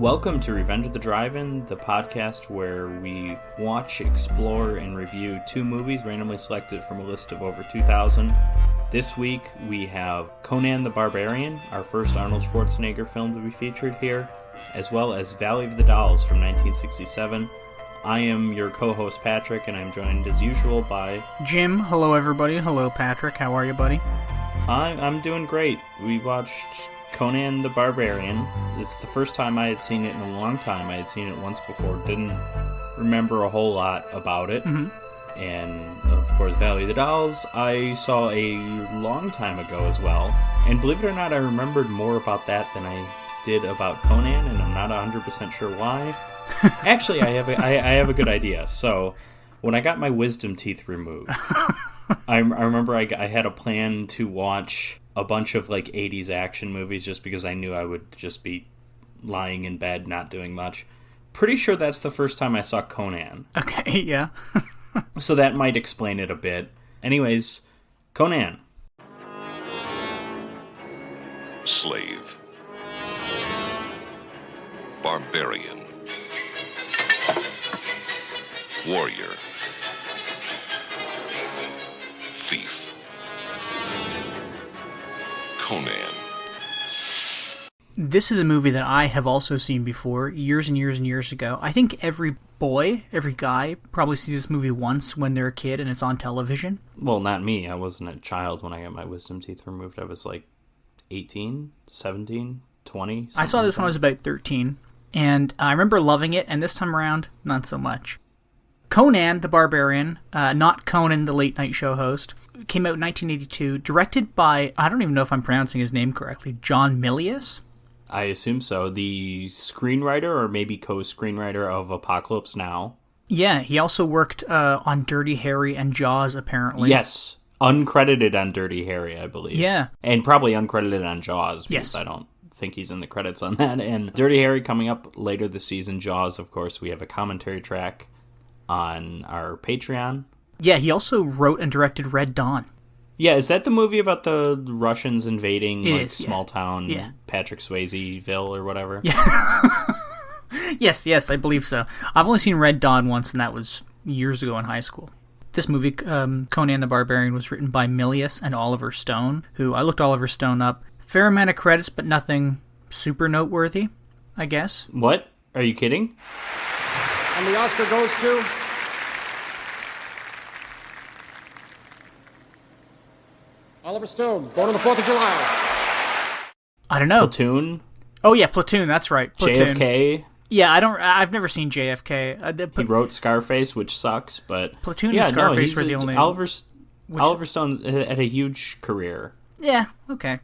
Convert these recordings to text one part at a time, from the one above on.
Welcome to Revenge of the Drive-In, the podcast where we watch, explore, and review two movies randomly selected from a list of over 2,000. This week we have Conan the Barbarian, our first Arnold Schwarzenegger film to be featured here, as well as Valley of the Dolls from 1967. I am your co-host Patrick, and I'm joined as usual by... Jim. Hello everybody. Hello Patrick. How are you, buddy? I'm doing great. We watched Conan the Barbarian. It's the first time I had seen it in a long time. I had seen it once before, didn't remember a whole lot about it. Mm-hmm. And, of course, Valley of the Dolls, I saw a long time ago as well. And believe it or not, I remembered more about that than I did about Conan, and I'm not 100% sure why. Actually, I have a good idea. So, when I got my wisdom teeth removed, I remember I had a plan to watch a bunch of like 80s action movies just because I knew I would just be lying in bed not doing much. Pretty sure that's the first time I saw Conan. Okay, yeah. So that might explain it a bit. Anyways, Conan. Slave. Barbarian. Warrior. Thief. Conan. This is a movie that I have also seen before, years and years and years ago. I think every boy, every guy, probably sees this movie once when they're a kid and it's on television. Well, not me. I wasn't a child when I got my wisdom teeth removed. I was like 18, 17, 20. I saw this when I was about 13, and I remember loving it, and this time around, not so much. Conan the Barbarian, not Conan the late night show host, came out in 1982, directed by, I don't even know if I'm pronouncing his name correctly, John Milius? I assume so. The screenwriter or maybe co-screenwriter of Apocalypse Now. Yeah, he also worked on Dirty Harry and Jaws, apparently. Yes, uncredited on Dirty Harry, I believe. Yeah. And probably uncredited on Jaws, because yes. I don't think he's in the credits on that. And Dirty Harry coming up later this season. Jaws, of course, we have a commentary track on our Patreon. Yeah, he also wrote and directed Red Dawn. Yeah, is that the movie about the Russians invading small town Patrick Swayzeville or whatever? Yeah. Yes, I believe so. I've only seen Red Dawn once, and that was years ago in high school. This movie, Conan the Barbarian, was written by Milius and Oliver Stone, who I looked Oliver Stone up. Fair amount of credits, but nothing super noteworthy, I guess. What? Are you kidding? And the Oscar goes to... Oliver Stone, born on the 4th of July. I don't know. Platoon? Oh yeah, Platoon, that's right. Platoon. JFK? Yeah, I've never seen JFK. He wrote Scarface, which sucks, but... Platoon and Scarface were the only... Oliver Stone's had a huge career. Yeah, okay.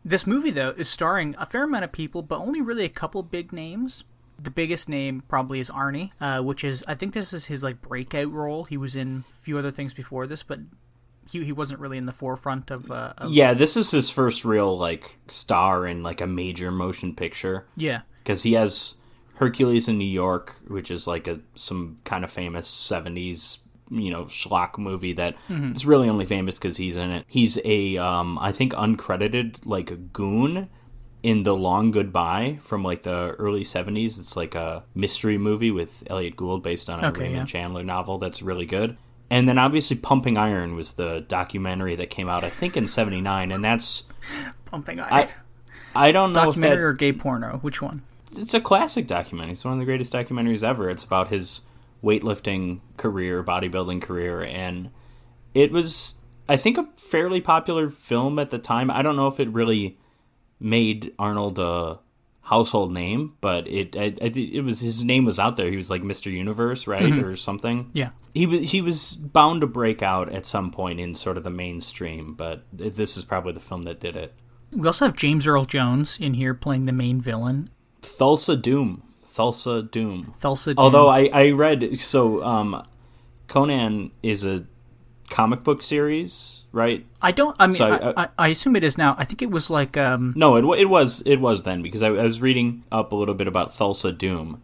This movie, though, is starring a fair amount of people, but only really a couple big names. The biggest name probably is Arnie, which is, I think this is his like breakout role. He was in a few other things before this, but he wasn't really in the forefront of... Yeah, this is his first real like star in like a major motion picture. Yeah. Because he has Hercules in New York, which is like some kind of famous 70s, schlock movie that is really only famous because he's in it. He's a, I think, uncredited like a goon in The Long Goodbye from like the early 70s. It's like a mystery movie with Elliot Gould based on a Raymond Chandler novel that's really good. And then obviously Pumping Iron was the documentary that came out, I think, in 79, and that's... Pumping Iron. I don't know documentary or gay porno? Which one? It's a classic documentary. It's one of the greatest documentaries ever. It's about his weightlifting career, bodybuilding career, and it was, I think, a fairly popular film at the time. I don't know if it really made Arnold a household name, but it was, his name was out there. He was like Mr. Universe, right, or something. Yeah, he was bound to break out at some point in sort of the mainstream, but this is probably the film that did it. We also have James Earl Jones in here playing the main villain. Thulsa Doom. Thulsa Doom. Although I read, so Conan is a comic book series, right? I assume it is now. I think it was like... No, it was then, because I was reading up a little bit about Thulsa Doom,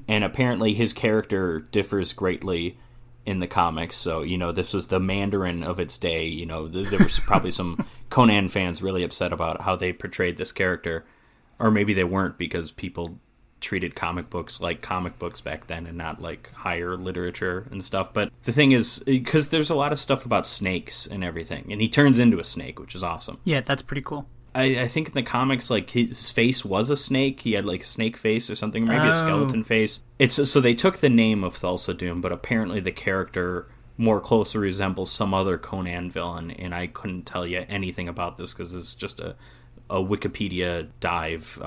and apparently his character differs greatly in the comics, so, this was the Mandarin of its day, there was probably some Conan fans really upset about how they portrayed this character, or maybe they weren't because people treated comic books like comic books back then and not like higher literature and stuff. But the thing is, because there's a lot of stuff about snakes and everything, and he turns into a snake, which is awesome. Yeah, that's pretty cool. I think in the comics, like, his face was a snake. He had like a snake face or something, maybe a skeleton face. So they took the name of Thulsa Doom, but apparently the character more closely resembles some other Conan villain, and I couldn't tell you anything about this because it's just a Wikipedia dive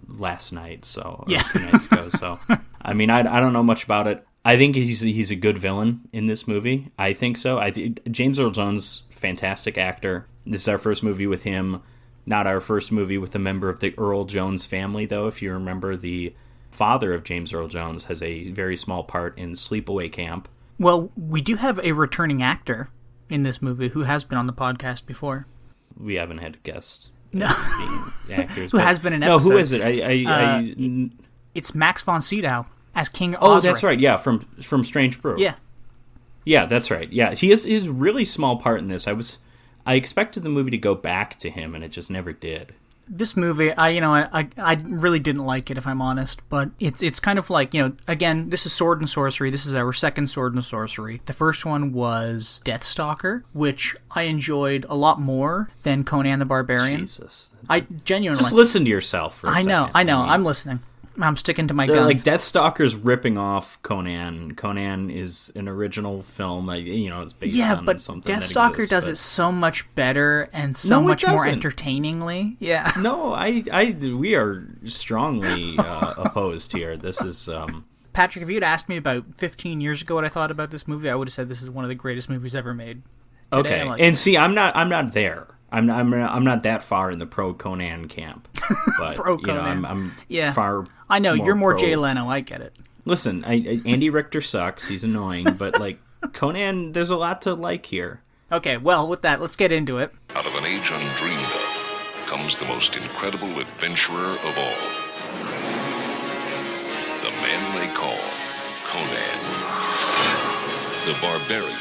last night, so yeah. 2 nights ago. So I mean, I don't know much about it. I think he's a good villain in this movie. I think so. James Earl Jones, fantastic actor. This is our first movie with him. Not our first movie with a member of the Earl Jones family, though. If you remember, the father of James Earl Jones has a very small part in Sleepaway Camp. Well, we do have a returning actor in this movie who has been on the podcast before. We haven't had guests. No. Actors, who has been an episode. No, who is it? It's Max von Sydow as King Osric. Oh, that's right. Yeah, from Strange Brew. Yeah. Yeah, that's right. Yeah, he has his really small part in this. I expected the movie to go back to him, and it just never did. This movie, I really didn't like it, if I'm honest, but it's kind of like, again, this is Sword and Sorcery. This is our second Sword and Sorcery. The first one was Deathstalker, which I enjoyed a lot more than Conan the Barbarian. Jesus. I genuinely... Just listen to yourself for a second. I know, I'm listening. I'm sticking to my guns. Like, Deathstalker's ripping off Conan. Conan is an original film. It's based on but something Deathstalker that exists, does it so much better and so much more entertainingly. Yeah. No, we are strongly opposed here. This is... Patrick, if you'd asked me about 15 years ago what I thought about this movie, I would have said this is one of the greatest movies ever made. Today, okay, and see, I'm not there. I'm not that far in the pro Conan camp, but pro Conan. I'm yeah. far. I know you're more pro... Jay Leno. I get it. Listen, Andy Richter sucks. He's annoying, but like Conan, there's a lot to like here. Okay, well, with that, let's get into it. Out of an age undreamed of comes the most incredible adventurer of all. The man they call Conan the Barbarian.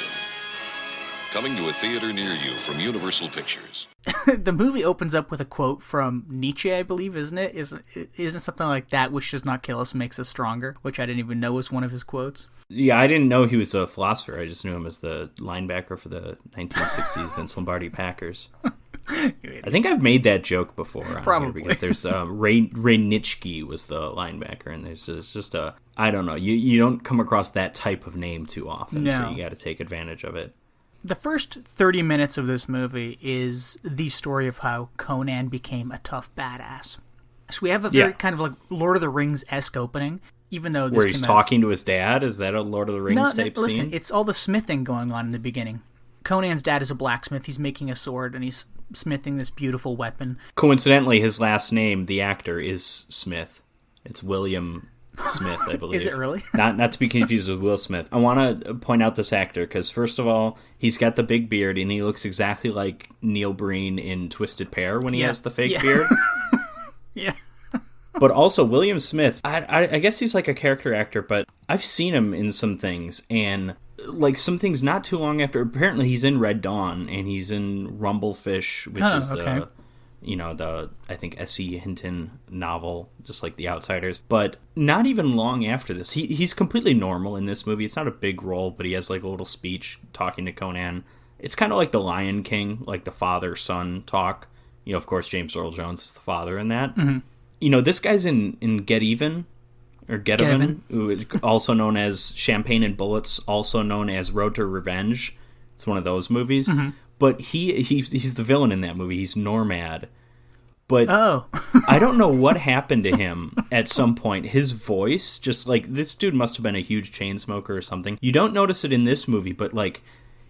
Coming to a theater near you from Universal Pictures. The movie opens up with a quote from Nietzsche, I believe, isn't it? Isn't something like that, which does not kill us makes us stronger, which I didn't even know was one of his quotes. Yeah, I didn't know he was a philosopher. I just knew him as the linebacker for the 1960s Vince Lombardi Packers. I think I've made that joke before on Probably. here because there's Ray Nitschke was the linebacker, and there's just a, I don't know, you don't come across that type of name too often, No. so you got to take advantage of it. The first 30 minutes of this movie is the story of how Conan became a tough badass. So we have a very kind of like Lord of the Rings-esque opening, even though this where he's talking to his dad. Is that a Lord of the Rings type scene? Listen, it's all the smithing going on in the beginning. Conan's dad is a blacksmith. He's making a sword, and he's smithing this beautiful weapon. Coincidentally, his last name, the actor, is Smith. It's William Smith, I believe. Is it really? Not to be confused with Will Smith. I want to point out this actor because, first of all, he's got the big beard, and he looks exactly like Neil Breen in Twisted Pair when he has the fake beard. Yeah. But also, William Smith, I guess he's like a character actor, but I've seen him in some things, and like some things not too long after. Apparently, he's in Red Dawn, and he's in Rumblefish, which is the I think S.E. Hinton novel, just like The Outsiders. But not even long after this, he's completely normal in this movie. It's not a big role, but he has like a little speech talking to Conan. It's kind of like The Lion King, like the father-son talk. Of course, James Earl Jones is the father in that. Mm-hmm. This guy's in Get Even, or Get Even, who is also known as Champagne and Bullets, also known as Road to Revenge. It's one of those movies. Mm-hmm. But he's the villain in that movie. He's Normad. But I don't know what happened to him at some point. His voice, just like, this dude must have been a huge chain smoker or something. You don't notice it in this movie, but like,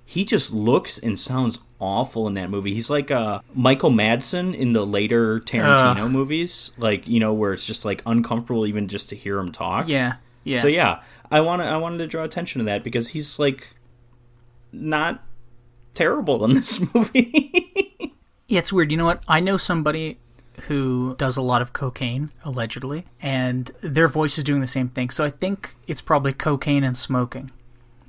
he just looks and sounds awful in that movie. He's like Michael Madsen in the later Tarantino movies, like, where it's just like uncomfortable even just to hear him talk. Yeah. So yeah, I wanted to draw attention to that because he's like not terrible in this movie. Yeah, it's weird. You know what? I know somebody who does a lot of cocaine, allegedly, and their voice is doing the same thing. So I think it's probably cocaine and smoking.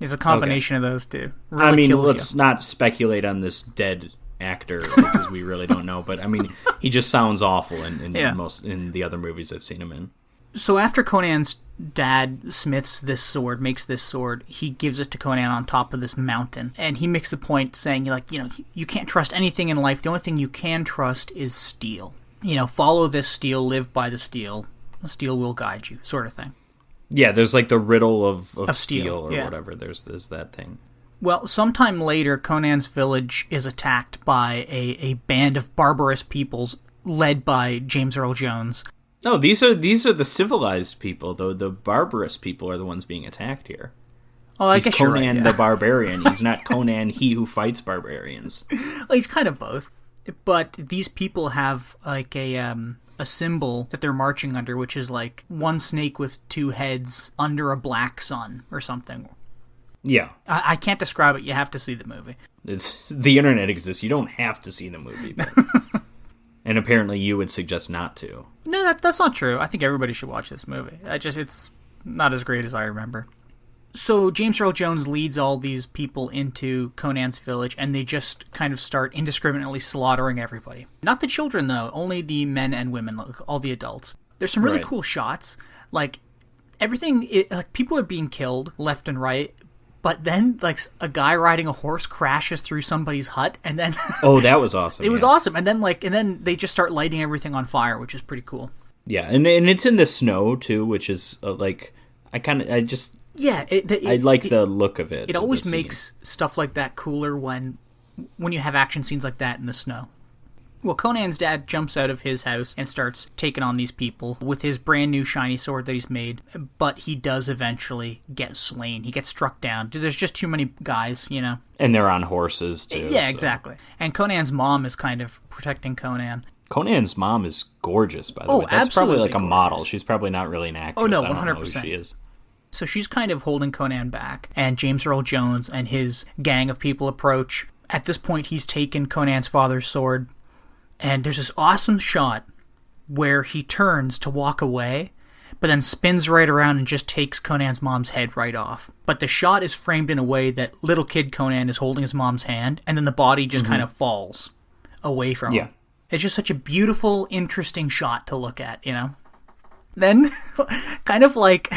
It's a combination of those two. Really let's not speculate on this dead actor because we really don't know. But I mean, he just sounds awful in the other movies I've seen him in. So after Conan's dad makes this sword, he gives it to Conan on top of this mountain. And he makes the point saying, like, you can't trust anything in life. The only thing you can trust is steel. Follow this steel, live by the steel. The steel will guide you, sort of thing. Yeah, there's like the riddle of steel or yeah. whatever. There's that thing. Well, sometime later, Conan's village is attacked by a band of barbarous peoples led by James Earl Jones. No, these are the civilized people, though. The barbarous people are the ones being attacked here. Oh, I guess you're right. He's Conan the Barbarian. He's not Conan, he who fights barbarians. Well, he's kind of both. But these people have like a symbol that they're marching under, which is like one snake with two heads under a black sun or something. Yeah. I can't describe it. You have to see the movie. The internet exists. You don't have to see the movie. But... And apparently you would suggest not to. No, that's not true. I think everybody should watch this movie. It's not as great as I remember. So James Earl Jones leads all these people into Conan's village, and they just kind of start indiscriminately slaughtering everybody. Not the children, though. Only the men and women, like all the adults. There's some really cool shots. Like, everything... people are being killed left and right, but then, like, a guy riding a horse crashes through somebody's hut, and then... Oh, that was awesome. It was awesome. And then they just start lighting everything on fire, which is pretty cool. Yeah, and it's in the snow, too, which is, Yeah, I like the look of it. It always makes stuff like that cooler when you have action scenes like that in the snow. Well, Conan's dad jumps out of his house and starts taking on these people with his brand new shiny sword that he's made, but he does eventually get slain. He gets struck down. There's just too many guys, And they're on horses, too. Yeah, exactly. And Conan's mom is kind of protecting Conan. Conan's mom is gorgeous, by the way. That's probably like a model. She's probably not really an actress. Oh, no, 100%. I don't know who she is. So she's kind of holding Conan back, and James Earl Jones and his gang of people approach. At this point, he's taken Conan's father's sword, and there's this awesome shot where he turns to walk away, but then spins right around and just takes Conan's mom's head right off. But the shot is framed in a way that little kid Conan is holding his mom's hand, and then the body just kind of falls away from him. It's just such a beautiful, interesting shot to look at, Then, kind of like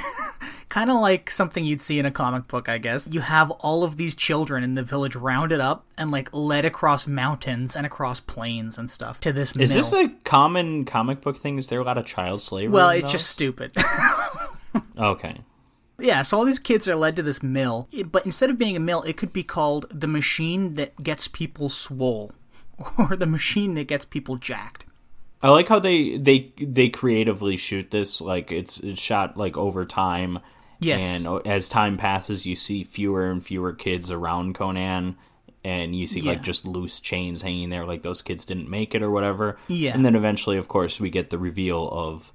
something you'd see in a comic book, I guess. You have all of these children in the village rounded up and led across mountains and across plains and stuff to this mill. Is this a common comic book thing? Is there a lot of child slavery? Well, it's just stupid. Okay. Yeah, so all these kids are led to this mill, but instead of being a mill, it could be called the machine that gets people swole, or the machine that gets people jacked. I like how they creatively shoot this. Like it's shot like over time. Yes. And as time passes, you see fewer and fewer kids around Conan, and you see like just loose chains hanging there, like those kids didn't make it or whatever. Yeah. And then eventually, of course, we get the reveal of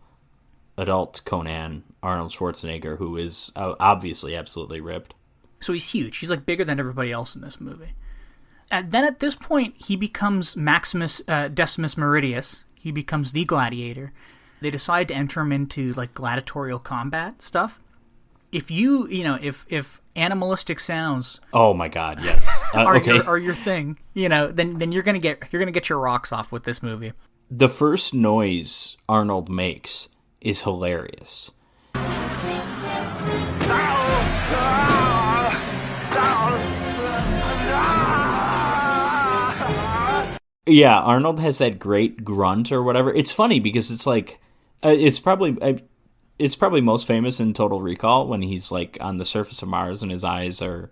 adult Conan, Arnold Schwarzenegger, who is obviously absolutely ripped. So he's huge. He's like bigger than everybody else in this movie. And then at this point, he becomes Maximus Decimus Meridius. He becomes the gladiator. They decide to enter him into like gladiatorial combat stuff. If if animalistic sounds, oh my god, yes, are your thing, then you're gonna get your rocks off with this movie. The first noise Arnold makes is hilarious. Yeah, Arnold has that great grunt or whatever. It's funny because it's like, it's probably most famous in Total Recall when he's like on the surface of Mars and his eyes are,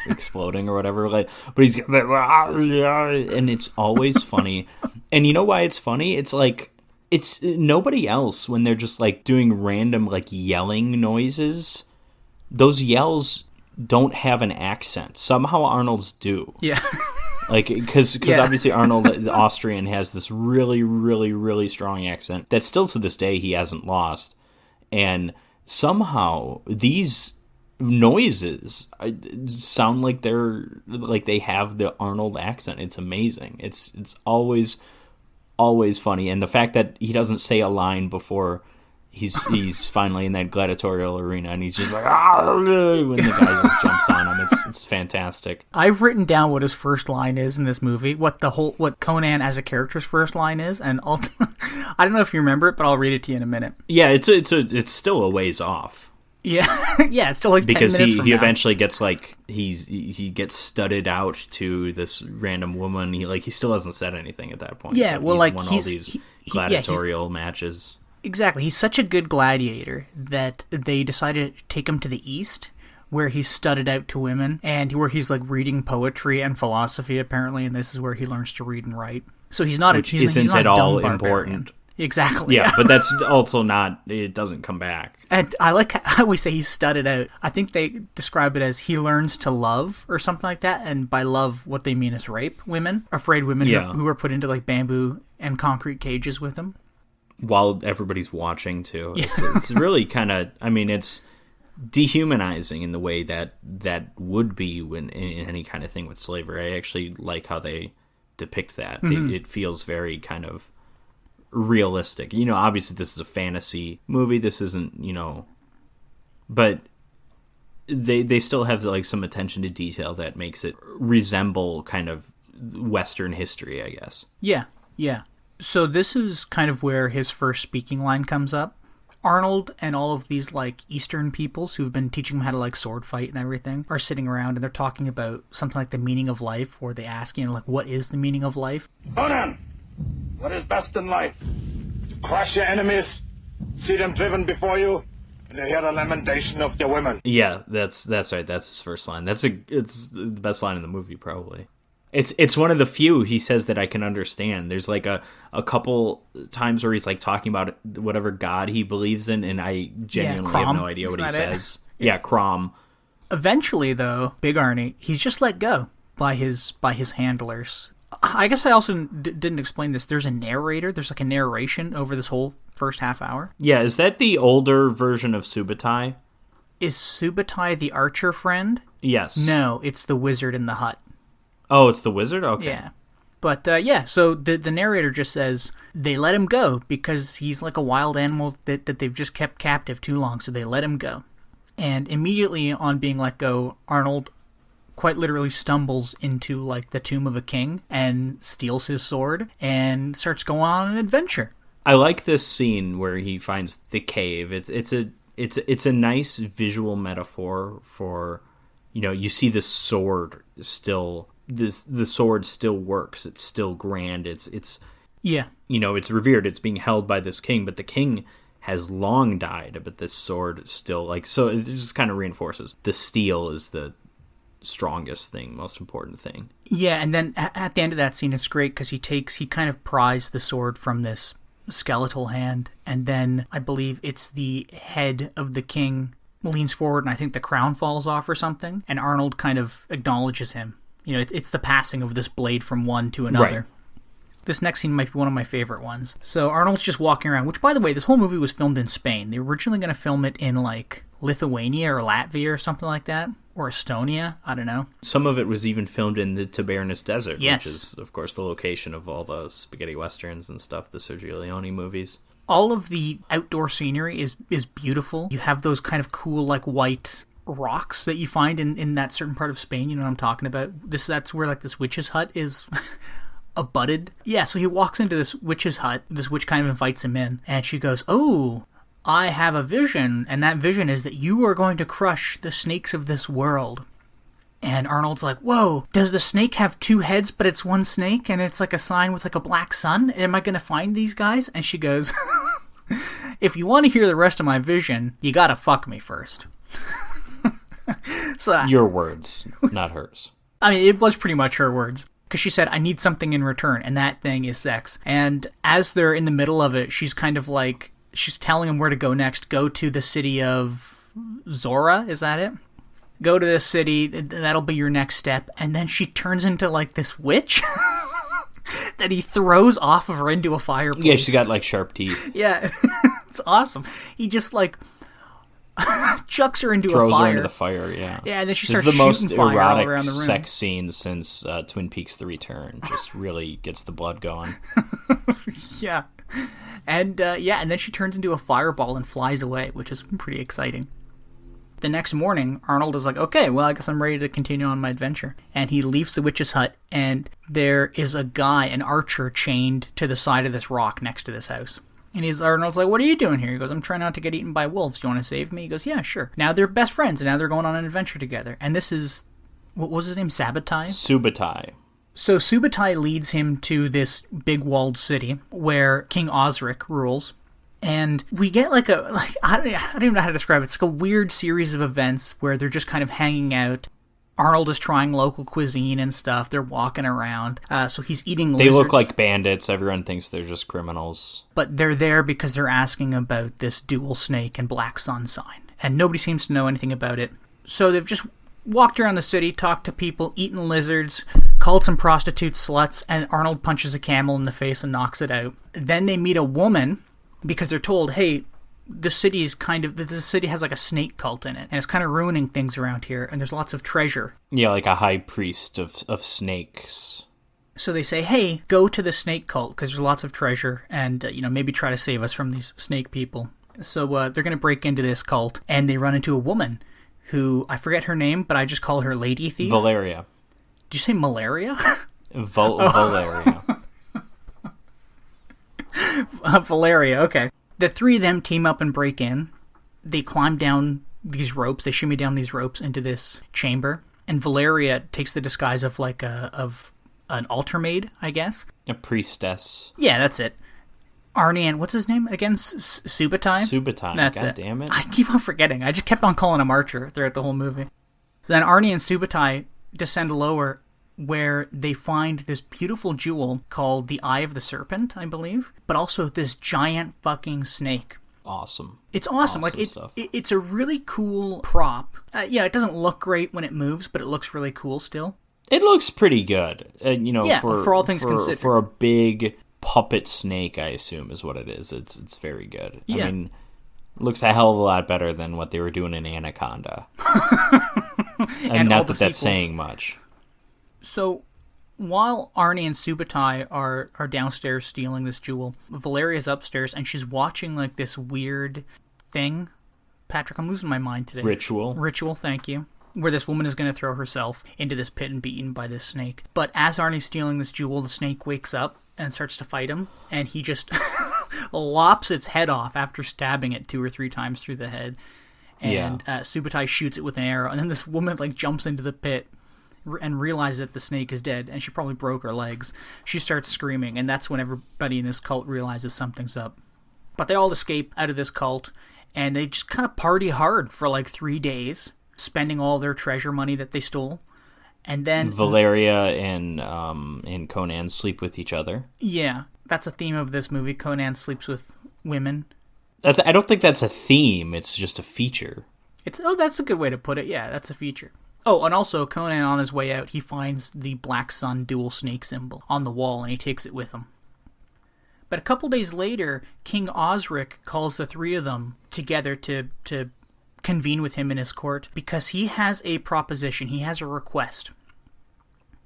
exploding or whatever. Like, but he's and it's always funny. And you know why it's funny? It's like it's nobody else when they're just like doing random like yelling noises. Those yells don't have an accent. Somehow Arnold's do. Yeah. Like, because obviously Arnold, the Austrian, has this really, really, really strong accent that still to this day he hasn't lost. And somehow these noises sound like they have the Arnold accent. It's amazing. It's always funny. And the fact that he doesn't say a line before he's finally in that gladiatorial arena, and he's just like, ah, when the guy just jumps on him. It's fantastic. I've written down what his first line is in this movie, what Conan as a character's first line is, and I don't know if you remember it, but I'll read it to you in a minute. Yeah, it's still a ways off. Yeah, yeah, it's still like 10 minutes because from he now. eventually gets like he gets studded out to this random woman. He still hasn't said anything at that point. Yeah, well, he's like won all these gladiatorial matches. Exactly. He's such a good gladiator that they decided to take him to the East, where he's studded out to women, and where he's like reading poetry and philosophy, apparently, and this is where he learns to read and write. So he's not Which he's isn't not at a dumb all barbarian. important. Exactly. Yeah, but that's also not, it doesn't come back. And I like how we say he's studded out. I think they describe it as he learns to love or something like that, and by love, what they mean is rape women, afraid women who are put into like bamboo and concrete cages with him. While everybody's watching, too. It's really kind of, it's dehumanizing in the way that would be when in any kind of thing with slavery. I actually like how they depict that. Mm-hmm. It feels very kind of realistic. Obviously this is a fantasy movie. This isn't, but they still have like some attention to detail that makes it resemble kind of Western history, I guess. Yeah, yeah. So this is kind of where his first speaking line comes up. Arnold and all of these like Eastern peoples who've been teaching him how to like sword fight and everything are sitting around and they're talking about something like the meaning of life, or they ask, like, what is the meaning of life? Conan, what is best in life? To crush your enemies, see them driven before you, and to hear the lamentation of your women. Yeah, that's right. That's his first line. It's the best line in the movie, probably. It's one of the few he says that I can understand. There's like a couple times where he's like talking about whatever god he believes in, and I genuinely have no idea what he says. Yeah, Crom. Eventually, though, Big Arnie, he's just let go by his handlers. I guess I also didn't explain this. There's a narrator. There's like a narration over this whole first half hour. Yeah, is that the older version of Subutai? Is Subutai the archer friend? Yes. No, it's the wizard in the hut. Oh, it's the wizard? Okay. Yeah. But, so the narrator just says they let him go because he's like a wild animal that they've just kept captive too long, so they let him go. And immediately on being let go, Arnold quite literally stumbles into like the tomb of a king and steals his sword and starts going on an adventure. I like this scene where he finds the cave. It's a nice visual metaphor for, you see the sword still. The sword still works. It's still grand. It's yeah. It's revered. It's being held by this king, but the king has long died. But this sword still so it just kind of reinforces the steel is the strongest thing, most important thing. Yeah, and then at the end of that scene, it's great because he kind of pries the sword from this skeletal hand, and then I believe it's the head of the king leans forward, and I think the crown falls off or something, and Arnold kind of acknowledges him. It's the passing of this blade from one to another. Right. This next scene might be one of my favorite ones. So Arnold's just walking around, which, by the way, this whole movie was filmed in Spain. They were originally going to film it in, like, Lithuania or Latvia or something like that. Or Estonia. I don't know. Some of it was even filmed in the Tabernas Desert, yes. Which is, of course, the location of all those spaghetti westerns and stuff, the Sergio Leone movies. All of the outdoor scenery is beautiful. You have those kind of cool, like, white rocks that you find in that certain part of Spain. You know what I'm talking about? That's where like this witch's hut is abutted. Yeah, so he walks into this witch's hut. This witch kind of invites him in, and she goes, "Oh, I have a vision, and that vision is that you are going to crush the snakes of this world." And Arnold's like, "Whoa, does the snake have two heads, but it's one snake, and it's like a sign with like a black sun? Am I going to find these guys?" And she goes, "If you want to hear the rest of my vision, you gotta fuck me first." So, your words, not hers. I mean, it was pretty much her words. Because she said, "I need something in return," and that thing is sex. And as they're in the middle of it, she's kind of like, she's telling him where to go next. Go to the city of Zora, is that it? Go to this city, that'll be your next step. And then she turns into like this witch that he throws off of her into a fireplace. Yeah, she's got like sharp teeth. Yeah, it's awesome. He just like chucks her into throws a fire. Her into the fire, yeah. Yeah, and then she this starts shooting fire all around the room. This is the most erotic sex scene since Twin Peaks: The Return. Just really gets the blood going. Yeah. And and then she turns into a fireball and flies away, which is pretty exciting. The next morning, Arnold is like, okay, well, I guess I'm ready to continue on my adventure. And he leaves the witch's hut, and there is a guy, an archer, chained to the side of this rock next to this house. And Arnold's like, what are you doing here? He goes, I'm trying not to get eaten by wolves. Do you want to save me? He goes, yeah, sure. Now they're best friends, and now they're going on an adventure together. And this is, what was his name, Sabbatai? Subutai. So Subutai leads him to this big walled city where King Osric rules. And we get I don't even know how to describe it. It's like a weird series of events where they're just kind of hanging out. Arnold is trying local cuisine and stuff. They're walking around. So he's eating lizards. They look like bandits. Everyone thinks they're just criminals. But they're there because they're asking about this dual snake and black sun sign. And nobody seems to know anything about it. So they've just walked around the city, talked to people, eaten lizards, called some prostitutes sluts, and Arnold punches a camel in the face and knocks it out. Then they meet a woman, because they're told, hey, the city has like a snake cult in it, and it's kind of ruining things around here, and there's lots of treasure. Yeah, like a high priest of snakes. So they say, hey, go to the snake cult, because there's lots of treasure, and, maybe try to save us from these snake people. So they're going to break into this cult, and they run into a woman who, I forget her name, but I just call her Lady Thief. Valeria. Did you say malaria? Valeria. Valeria, okay. The three of them team up and break in. They climb down these ropes. They shimmy down these ropes into this chamber. And Valeria takes the disguise of an altar maid, I guess. A priestess. Yeah, that's it. Arnie and what's his name again? Subutai? Subutai. That's God it. damn it. I keep on forgetting. I just kept on calling him Archer throughout the whole movie. So then Arnie and Subutai descend lower, where they find this beautiful jewel called the Eye of the Serpent, I believe, but also this giant fucking snake. Awesome. It's awesome. It's a really cool prop. It doesn't look great when it moves, but it looks really cool still. It looks pretty good. For all things considered. For a big puppet snake, I assume, is what it is. It's very good. Yeah. I mean, looks a hell of a lot better than what they were doing in Anaconda. and not that that's saying much. So, while Arnie and Subutai are downstairs stealing this jewel, Valeria's upstairs, and she's watching, this weird thing. Patrick, I'm losing my mind today. Ritual, thank you. Where this woman is going to throw herself into this pit and be eaten by this snake. But as Arnie's stealing this jewel, the snake wakes up and starts to fight him, and he just lops its head off after stabbing it 2 or 3 times through the head. And Subutai shoots it with an arrow, and then this woman, jumps into the pit and realizes that the snake is dead, and she probably broke her legs. She starts screaming, and that's when everybody in this cult realizes something's up. But they all escape out of this cult, and they just kind of party hard for 3 days, spending all their treasure money that they stole. And then Valeria and Conan sleep with each other. Yeah, that's a theme of this movie. Conan sleeps with women. I don't think that's a theme. It's just a feature. That's a good way to put it. Yeah, that's a feature. Oh, and also, Conan, on his way out, he finds the Black Sun dual snake symbol on the wall, and he takes it with him. But a couple days later, King Osric calls the three of them together to convene with him in his court, because he has a proposition, he has a request.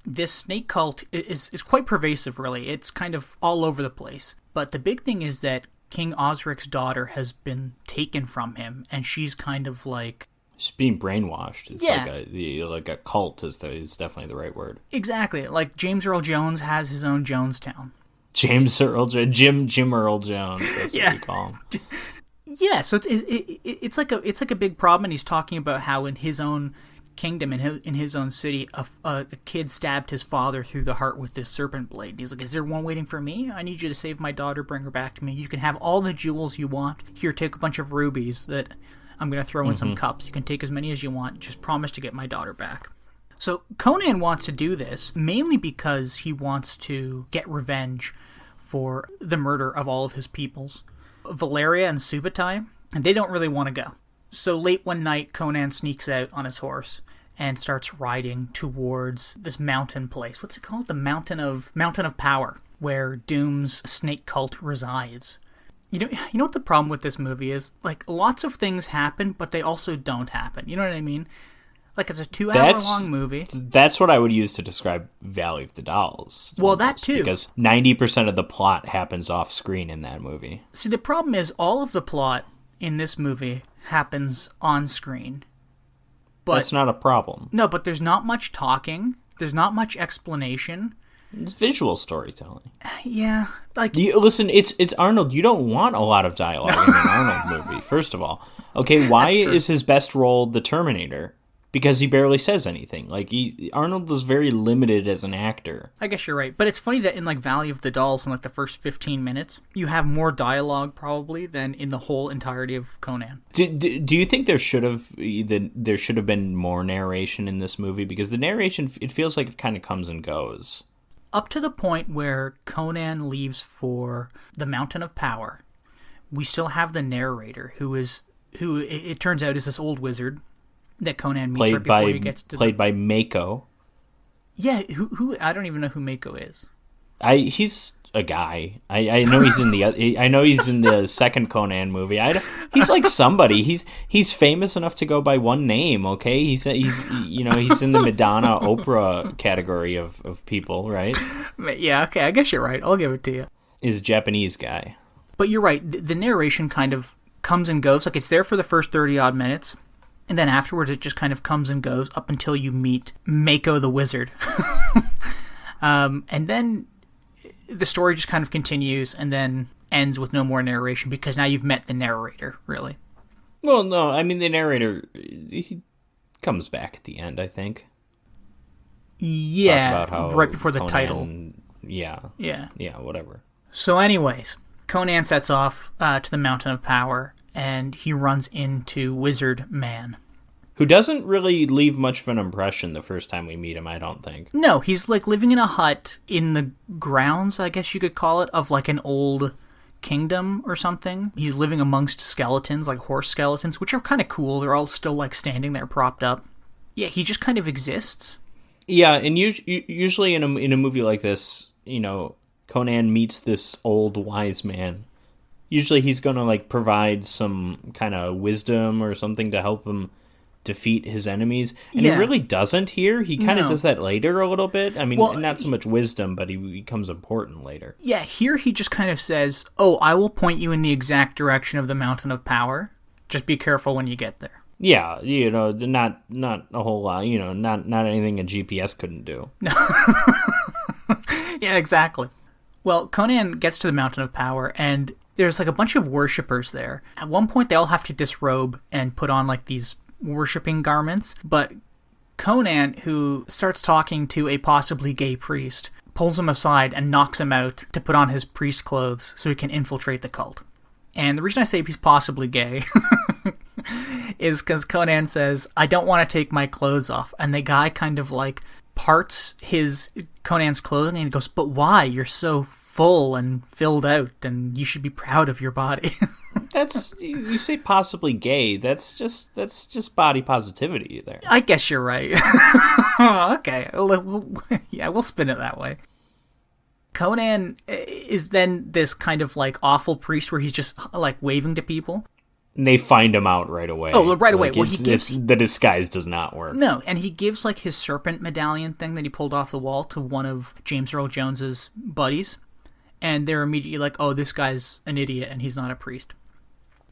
This snake cult is quite pervasive, really. It's kind of all over the place. But the big thing is that King Osric's daughter has been taken from him, and she's kind of She's being brainwashed. It's like a cult is definitely the right word. Exactly. Like James Earl Jones has his own Jonestown. Jim Earl Jones. That's what we call him. Yeah, so it's like a big problem, and he's talking about how in his own kingdom, in his own city, a kid stabbed his father through the heart with this serpent blade. And he's like, is there one waiting for me? I need you to save my daughter, bring her back to me. You can have all the jewels you want. Here, take a bunch of rubies that I'm going to throw in some cups. You can take as many as you want. Just promise to get my daughter back. So Conan wants to do this mainly because he wants to get revenge for the murder of all of his peoples. Valeria and Subutai, and they don't really want to go. So late one night, Conan sneaks out on his horse and starts riding towards this mountain place. What's it called? The Mountain of Power, where Doom's snake cult resides. You know what the problem with this movie is? Lots of things happen, but they also don't happen. You know what I mean? Like, it's a 2-hour-long movie. That's what I would use to describe Valley of the Dolls. Well, that too. Because 90% of the plot happens off screen in that movie. See, the problem is all of the plot in this movie happens on screen. But that's not a problem. No, but there's not much talking. There's not much explanation. It's visual storytelling. Yeah, like listen, it's Arnold. You don't want a lot of dialogue in an Arnold movie. First of all, okay, why is his best role the Terminator? Because he barely says anything. Like Arnold is very limited as an actor. I guess you're right, but it's funny that in like Valley of the Dolls, in like the first 15 minutes, you have more dialogue probably than in the whole entirety of Conan. Do you think there should have been more narration in this movie? Because the narration, it feels like it kind of comes and goes. Up to the point where Conan leaves for the Mountain of Power, we still have the narrator, who it turns out is this old wizard that Conan meets right before he gets to played by Mako. Yeah, who I don't even know who Mako is. He's a guy. I know he's in the second Conan movie. He's like somebody. He's famous enough to go by one name. Okay, he's in the Madonna Oprah category of people, right? Yeah, okay, I guess you're right. I'll give it to you. Is a Japanese guy. But you're right. The narration kind of comes and goes. Like, it's there for the first 30 odd minutes, and then afterwards it just kind of comes and goes up until you meet Mako the wizard, and then the story just kind of continues and then ends with no more narration because now you've met the narrator, really. Well, no, I mean, the narrator, he comes back at the end, I think. Yeah, about how right before the Conan, title. Yeah, whatever. So anyways, Conan sets off to the Mountain of Power, and he runs into Wizard Man. Who doesn't really leave much of an impression the first time we meet him, I don't think. No, he's like living in a hut in the grounds, I guess you could call it, of like an old kingdom or something. He's living amongst skeletons, like horse skeletons, which are kind of cool. They're all still like standing there propped up. Yeah, he just kind of exists. Yeah, and usually in a movie like this, Conan meets this old wise man. Usually he's going to like provide some kind of wisdom or something to help him defeat his enemies, and he really doesn't here. He kind of does that later a little bit. I mean, not so much wisdom, but he becomes important later. Yeah, here he just kind of says, "Oh, I will point you in the exact direction of the Mountain of Power. Just be careful when you get there." Yeah, not a whole lot. Not anything a GPS couldn't do. Yeah, exactly. Well, Conan gets to the Mountain of Power, and there's like a bunch of worshippers there. At one point, they all have to disrobe and put on like these worshipping garments, but Conan, who starts talking to a possibly gay priest, pulls him aside and knocks him out to put on his priest clothes so he can infiltrate the cult. And the reason I say he's possibly gay is because Conan says, "I don't want to take my clothes off," and the guy kind of like parts Conan's clothing and he goes, "But why? You're so full and filled out, and you should be proud of your body." That's, you say possibly gay. That's just body positivity there. I guess you're right. Okay, we'll spin it that way. Conan is then this kind of like awful priest where he's just like waving to people. And they find him out right away. Oh, right away. Like, well, the disguise does not work. No, and he gives like his serpent medallion thing that he pulled off the wall to one of James Earl Jones's buddies, and they're immediately like, "Oh, this guy's an idiot and he's not a priest."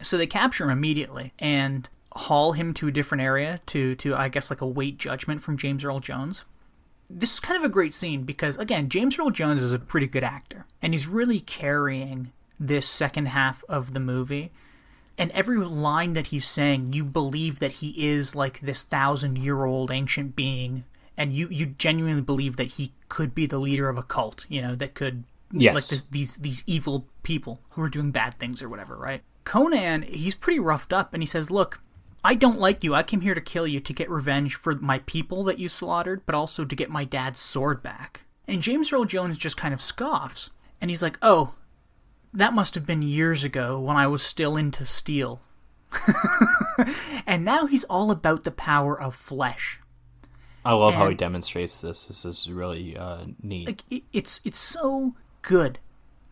So they capture him immediately and haul him to a different area to I guess like await judgment from James Earl Jones. This is kind of a great scene because, again, James Earl Jones is a pretty good actor, and he's really carrying this second half of the movie. And every line that he's saying, you believe that he is like this 1,000-year-old ancient being, and you genuinely believe that he could be the leader of a cult, that could, like these evil people who are doing bad things or whatever, right? Conan, he's pretty roughed up, and he says, "Look, I don't like you. I came here to kill you to get revenge for my people that you slaughtered, but also to get my dad's sword back." And James Earl Jones just kind of scoffs, and he's like, "Oh, that must have been years ago when I was still into steel." And now he's all about the power of flesh. I love how he demonstrates this. This is really neat. Like, it's so good.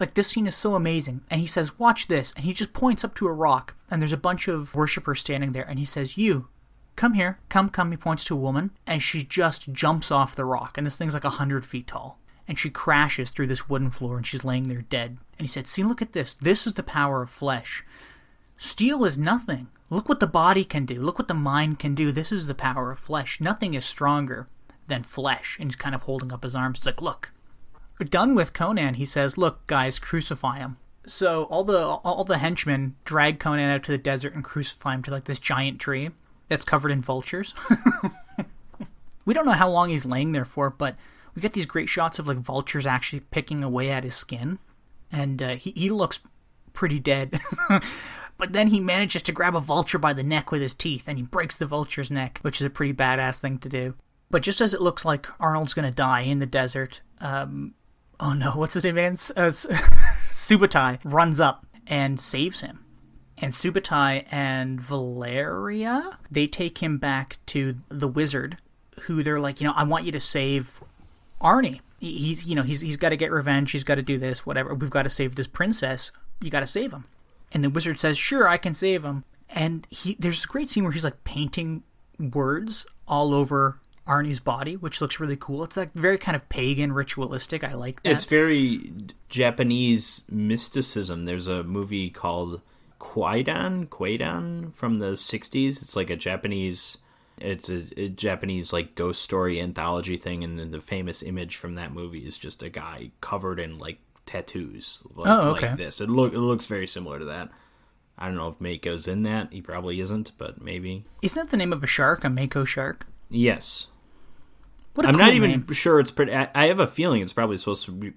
Like, this scene is so amazing. And he says, "Watch this." And he just points up to a rock, and there's a bunch of worshippers standing there, and he says, "You come here, come, he points to a woman, and she just jumps off the rock, and this thing's like 100 feet tall. And she crashes through this wooden floor, and she's laying there dead. And he said, see, look at this. This is the power of flesh. Steel is nothing. Look what the body can do. Look what the mind can do. This is the power of flesh. Nothing is stronger than flesh. And he's kind of holding up his arms. It's like, look. We're done with Conan. He says, look, guys, crucify him. So all the henchmen drag Conan out to the desert and crucify him to like this giant tree that's covered in vultures. We don't know how long he's laying there for, but we get these great shots of like vultures actually picking away at his skin. And he looks pretty dead. But then he manages to grab a vulture by the neck with his teeth, and he breaks the vulture's neck, which is a pretty badass thing to do. But just as it looks like Arnold's going to die in the desert, oh no, what's his name again? Subutai runs up and saves him. And Subutai and Valeria, they take him back to the wizard, who they're like, I want you to save Arnie. He's got to get revenge. He's got to do this, whatever. We've got to save this princess. You got to save him. And the wizard says, sure, I can save him. And there's a great scene where he's like painting words all over Arnie's body, which looks really cool. It's like very kind of pagan, ritualistic. I like that. It's very Japanese mysticism. There's a movie called Kwaidan from the 60s. It's like a Japanese like ghost story anthology thing, and then the famous image from that movie is just a guy covered in like tattoos like this. It looks very similar to that. I don't know if Mako's in that. He probably isn't, but maybe. Isn't that the name of a shark, a Mako shark? Yes. What a I'm cool not even name. sure it's I have a feeling it's probably supposed to be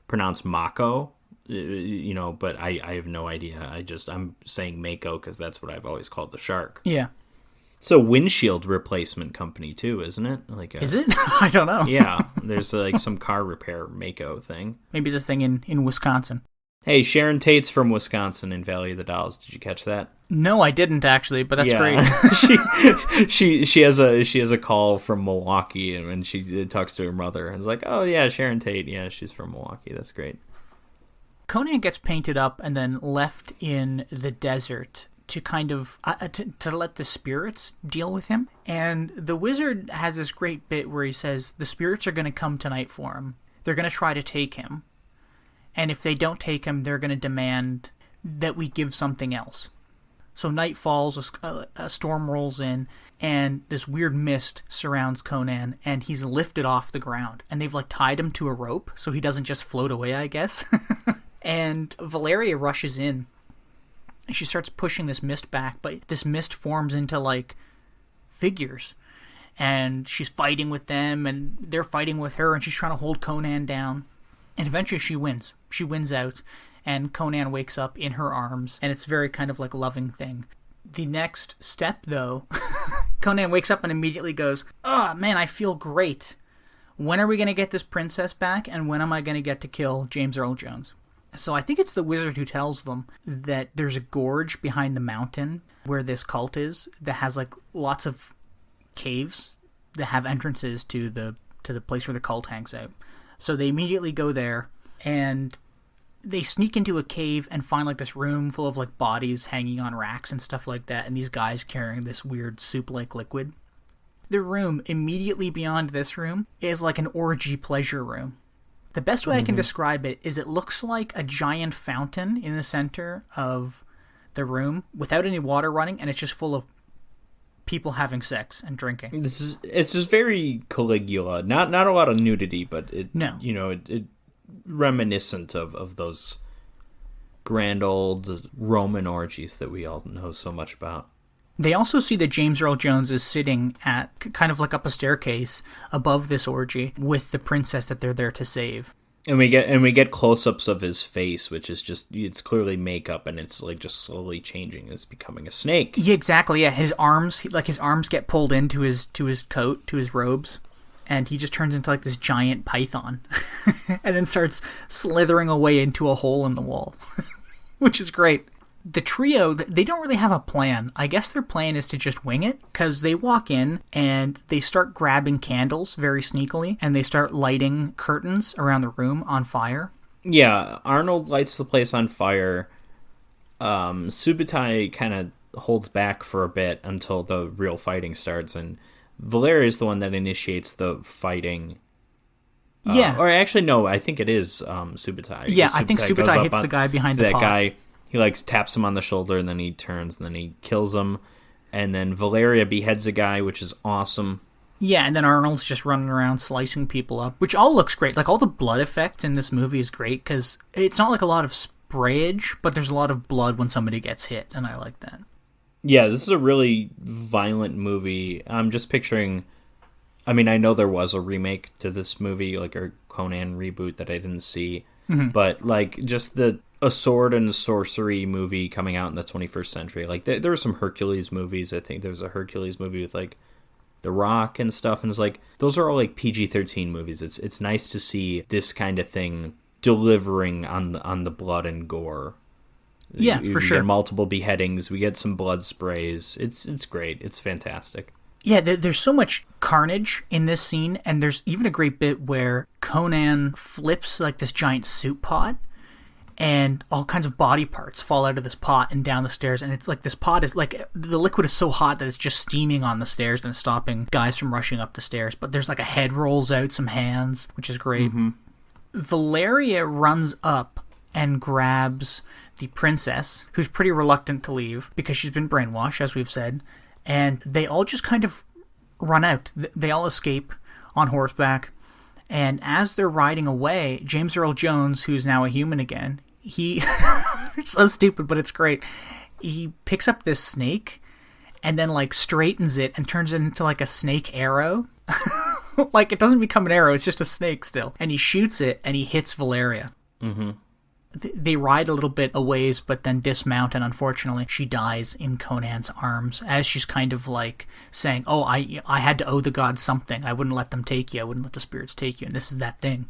pronounced Mako, but I have no idea. I'm saying Mako because that's what I've always called the shark. Yeah. It's a windshield replacement company too, isn't it? Is it? I don't know. Yeah, there's like some car repair Mako thing. Maybe it's a thing in Wisconsin. Hey, Sharon Tate's from Wisconsin in Valley of the Dolls. Did you catch that? No, I didn't actually, but that's great. she has a call from Milwaukee, and when she talks to her mother, and it's like, oh yeah, Sharon Tate. Yeah, she's from Milwaukee. That's great. Conan gets painted up and then left in the desert to kind of to let the spirits deal with him. And the wizard has this great bit where he says the spirits are going to come tonight for him. They're going to try to take him. And if they don't take him, they're going to demand that we give something else. So night falls, a storm rolls in, and this weird mist surrounds Conan, and he's lifted off the ground. And they've like tied him to a rope so he doesn't just float away, I guess. And Valeria rushes in. And she starts pushing this mist back, but this mist forms into, like, figures. And she's fighting with them, and they're fighting with her, and she's trying to hold Conan down. And eventually she wins. She wins out, and Conan wakes up in her arms, and it's very kind of, like, loving thing. The next step, though, Conan wakes up and immediately goes, oh, man, I feel great. When are we going to get this princess back, and when am I going to get to kill James Earl Jones? So I think it's the wizard who tells them that there's a gorge behind the mountain where this cult is that has like lots of caves that have entrances to the place where the cult hangs out. So they immediately go there and they sneak into a cave and find like this room full of like bodies hanging on racks and stuff like that, and these guys carrying this weird soup-like liquid. The room immediately beyond this room is like an orgy pleasure room. The best way I can describe it is it looks like a giant fountain in the center of the room without any water running, and it's just full of people having sex and drinking. It's just very Caligula. Not a lot of nudity, but it reminiscent of those grand old Roman orgies that we all know so much about. They also see that James Earl Jones is sitting at kind of like up a staircase above this orgy with the princess that they're there to save. And we get close-ups of his face, which is just, it's clearly makeup, and it's like just slowly changing. It's becoming a snake. Yeah, exactly. Yeah, his arms get pulled into his coat, to his robes, and he just turns into like this giant python, and then starts slithering away into a hole in the wall, which is great. The trio, they don't really have a plan. I guess their plan is to just wing it, because they walk in and they start grabbing candles very sneakily, and they start lighting curtains around the room on fire. Yeah, Arnold lights the place on fire. Subutai kind of holds back for a bit until the real fighting starts, and Valeria is the one that initiates the fighting. Yeah. Or actually, no, I think it is Subutai. Yeah, I think Subutai hits the guy behind the pot. That guy, he like taps him on the shoulder, and then he turns, and then he kills him. And then Valeria beheads a guy, which is awesome. Yeah, and then Arnold's just running around slicing people up, which all looks great. Like, all the blood effects in this movie is great, because it's not like a lot of sprayage, but there's a lot of blood when somebody gets hit, and I like that. Yeah, this is a really violent movie. I'm just picturing... I mean, I know there was a remake to this movie, like a Conan reboot that I didn't see, but, like, just a sword and sorcery movie coming out in the 21st century. Like, there were some Hercules movies. I think there was a Hercules movie with, like, The Rock and stuff, and it's like, those are all like PG-13 movies. It's nice to see this kind of thing delivering on the blood and gore. Yeah, for sure. We get multiple beheadings, we get some blood sprays. It's great. It's fantastic. Yeah, there's so much carnage in this scene, and there's even a great bit where Conan flips like this giant soup pot, and all kinds of body parts fall out of this pot and down the stairs, and it's like this pot is like, the liquid is so hot that it's just steaming on the stairs and stopping guys from rushing up the stairs, but there's like a head rolls out, some hands, which is great. Valeria runs up and grabs the princess, who's pretty reluctant to leave because she's been brainwashed, as we've said, and they all just kind of run out. They all escape on horseback, and as they're riding away, James Earl Jones, who's now a human again, he... it's so stupid, but it's great. He picks up this snake and then, like, straightens it and turns it into, like, a snake arrow. Like, it doesn't become an arrow, it's just a snake still. And he shoots it, and he hits Valeria. They ride a little bit a ways, but then dismount, and unfortunately, she dies in Conan's arms, as she's kind of, like, saying, oh, I had to owe the gods something. I wouldn't let them take you. I wouldn't let the spirits take you, and this is that thing.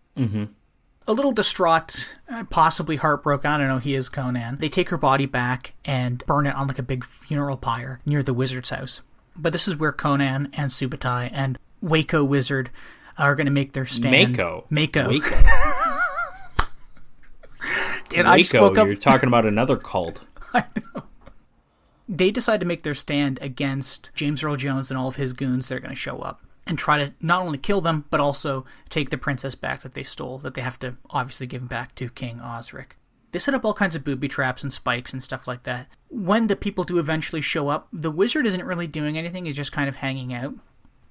A little distraught, possibly heartbroken, I don't know, he is Conan. They take her body back and burn it on, like, a big funeral pyre near the wizard's house. But this is where Conan and Subutai and Waco Wizard are going to make their stand. Mako. Dude, I spoke up. You're talking about another cult. I know. They decide to make their stand against James Earl Jones and all of his goons that are going to show up and try to not only kill them, but also take the princess back that they stole, that they have to obviously give back to King Osric. They set up all kinds of booby traps and spikes and stuff like that. When the people do eventually show up, the wizard isn't really doing anything, he's just kind of hanging out.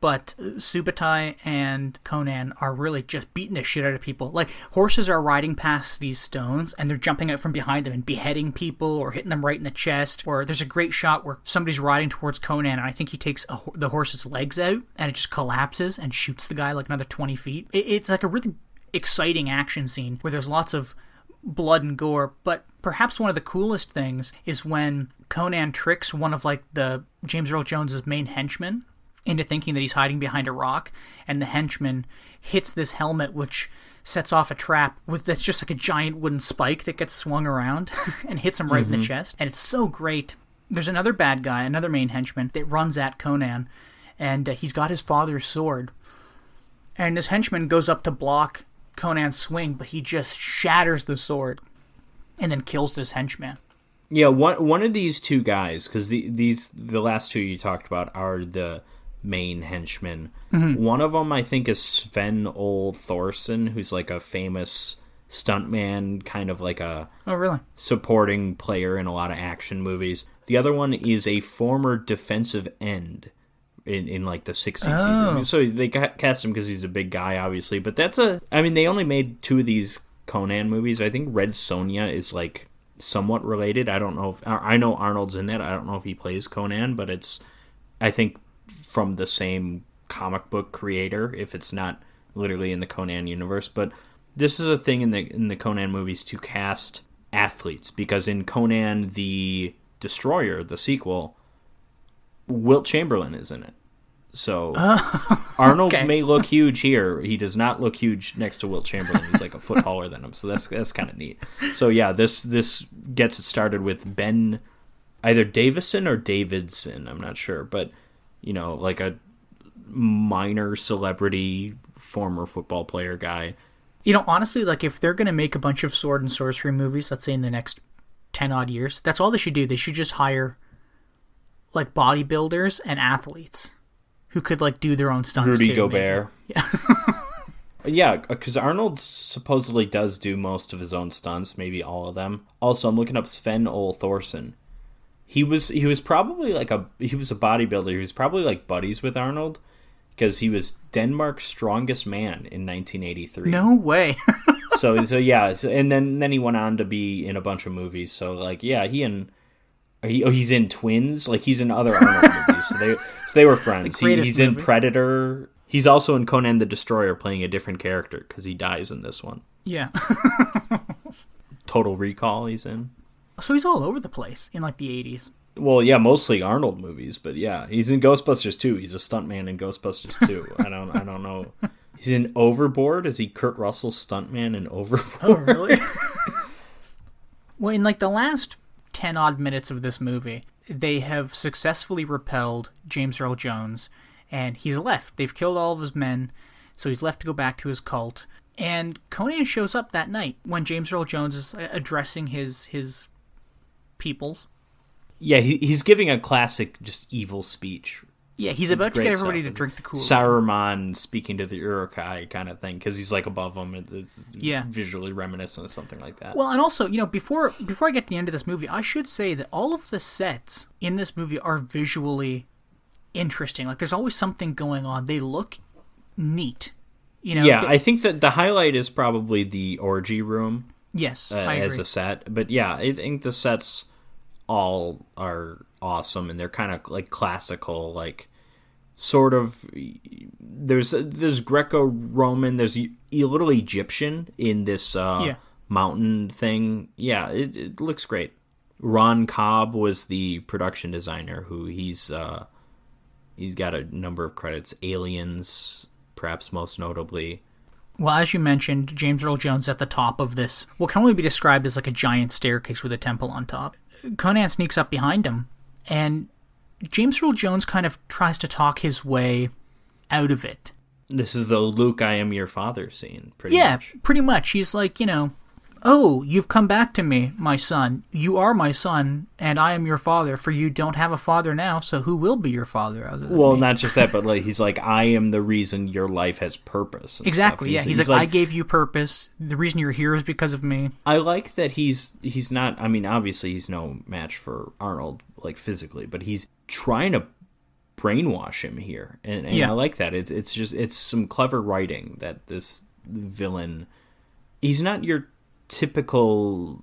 But Subutai and Conan are really just beating the shit out of people. Like, horses are riding past these stones, and they're jumping out from behind them and beheading people or hitting them right in the chest. Or there's a great shot where somebody's riding towards Conan, and I think he takes the horse's legs out, and it just collapses and shoots the guy like another 20 feet. It's like a really exciting action scene where there's lots of blood and gore. But perhaps one of the coolest things is when Conan tricks one of, like, the James Earl Jones's main henchmen into thinking that he's hiding behind a rock, and the henchman hits this helmet, which sets off a trap that's just like a giant wooden spike that gets swung around and hits him right in the chest. And it's so great. There's another bad guy, another main henchman, that runs at Conan, and he's got his father's sword. And this henchman goes up to block Conan's swing, but he just shatters the sword and then kills this henchman. Yeah, one of these two guys, because the last two you talked about are the main henchman. One of them, I think, is Sven Ole Thorsen, who's like a famous stuntman, kind of like a supporting player in a lot of action movies. The other one is a former defensive end in like the 60s. So they cast him because he's a big guy, obviously. But they only made two of these Conan movies. I think Red Sonja is like somewhat related. I don't know if... I know Arnold's in that. I don't know if he plays Conan, but it's, I think, from the same comic book creator, if it's not literally in the Conan universe. But this is a thing in the Conan movies to cast athletes, because in Conan the Destroyer, the sequel, Wilt Chamberlain is in it. So Arnold may look huge here. He does not look huge next to Wilt Chamberlain. He's like a foot taller than him. So that's kind of neat. So yeah, this gets it started with Ben, either Davison or Davidson, I'm not sure, but you know, like a minor celebrity former football player guy. You know, honestly, like, if they're going to make a bunch of sword and sorcery movies, let's say in the next 10 odd years, that's all they should do. They should just hire like bodybuilders and athletes who could like do their own stunts. Rudy too, Gobert. Maybe. Yeah. Yeah, because Arnold supposedly does do most of his own stunts, maybe all of them. Also, I'm looking up Sven Ole Thorsen. He was probably like he was a bodybuilder. He was probably like buddies with Arnold because he was Denmark's strongest man in 1983. No way. so yeah, and then he went on to be in a bunch of movies. So like yeah, he's in Twins. Like he's in other Arnold movies. So they were friends. He's in Predator. He's also in Conan the Destroyer playing a different character because he dies in this one. Yeah. Total Recall he's in. So he's all over the place in like the 80s. Well, yeah, mostly Arnold movies, but yeah, he's in Ghostbusters 2. He's a stuntman in Ghostbusters 2. I don't know. He's in Overboard. Is he Kurt Russell's stuntman in Overboard? Oh, really? Well, in like the last 10 odd minutes of this movie, they have successfully repelled James Earl Jones. And he's left. They've killed all of his men, so he's left to go back to his cult. And Conan shows up that night when James Earl Jones is addressing his peoples. Yeah, he's giving a classic, just evil speech. Yeah, he's about to get everybody to drink the Kool-Aid. Saruman speaking to the Uruk-hai kind of thing, because he's like above them. It's yeah. Visually reminiscent of something like that. Well, and also, before I get to the end of this movie, I should say that all of the sets in this movie are visually interesting. Like there's always something going on. They look neat. Yeah, I think that the highlight is probably the orgy room. Yes, I agree. As a set. But yeah, I think the sets all are awesome, and they're kind of like classical, like sort of. There's Greco-Roman. There's a little Egyptian in this mountain thing. Yeah, it looks great. Ron Cobb was the production designer. He's got a number of credits. Aliens, perhaps most notably. Well, as you mentioned, James Earl Jones at the top of this, what can only be described as like a giant staircase with a temple on top. Conan sneaks up behind him, and James Earl Jones kind of tries to talk his way out of it. This is the Luke, I am your father scene, pretty much. Yeah, pretty much. He's like, oh, you've come back to me, my son. You are my son, and I am your father, for you don't have a father now, so who will be your father other than me? Not just that, but like he's like, I am the reason your life has purpose. Exactly, yeah. He's like, I gave you purpose. The reason you're here is because of me. I like that he's not, obviously he's no match for Arnold, like physically, but he's trying to brainwash him here. And I like that. It's some clever writing that this villain, he's not your typical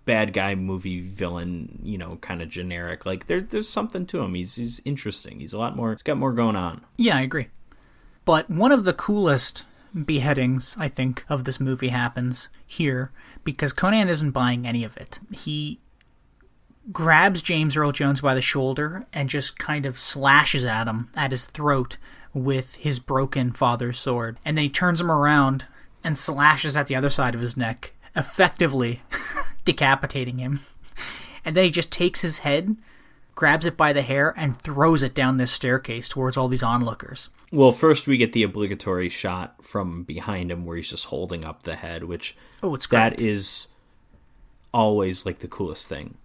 bad guy movie villain, kind of generic. Like there's something to him. He's interesting. He's got more going on. Yeah, I agree. But one of the coolest beheadings, I think, of this movie happens here because Conan isn't buying any of it. He grabs James Earl Jones by the shoulder and just kind of slashes at him at his throat with his broken father's sword. And then he turns him around and slashes at the other side of his neck, effectively decapitating him. And then he just takes his head, grabs it by the hair, and throws it down this staircase towards all these onlookers. Well, first we get the obligatory shot from behind him where he's just holding up the head, which it's great. That is always like the coolest thing.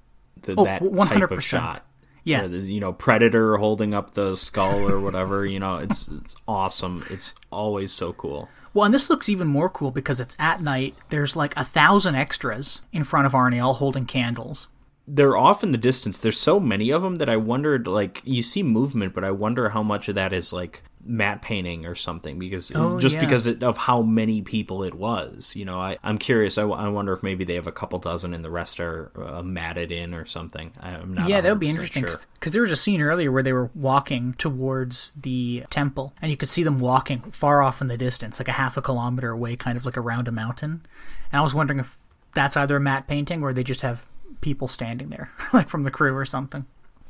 That 100%. Type of shot. Yeah. Predator holding up the skull or whatever, it's awesome. It's always so cool. Well, and this looks even more cool because it's at night. There's like 1,000 extras in front of Arnie all holding candles. They're off in the distance. There's so many of them that I wondered, like, you see movement, but I wonder how much of that is like matte painting or something because because of how many people it was. I'm curious. I wonder if maybe they have a couple dozen and the rest are matted in or something. I'm not. Yeah, that would be interesting sure. Because there was a scene earlier where they were walking towards the temple and you could see them walking far off in the distance, like a half a kilometer away, kind of like around a mountain. And I was wondering if that's either a matte painting or they just have people standing there, like from the crew or something.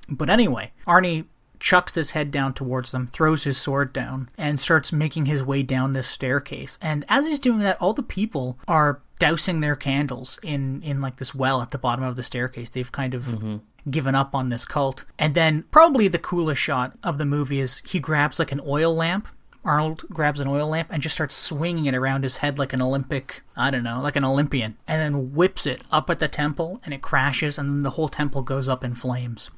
But anyway, Arnie chucks this head down towards them, throws his sword down, and starts making his way down this staircase. And as he's doing that, all the people are dousing their candles in like this well at the bottom of the staircase. They've kind of given up on this cult. And then probably the coolest shot of the movie is he grabs like an oil lamp. Arnold grabs an oil lamp and just starts swinging it around his head like an Olympian, and then whips it up at the temple, and it crashes, and then the whole temple goes up in flames.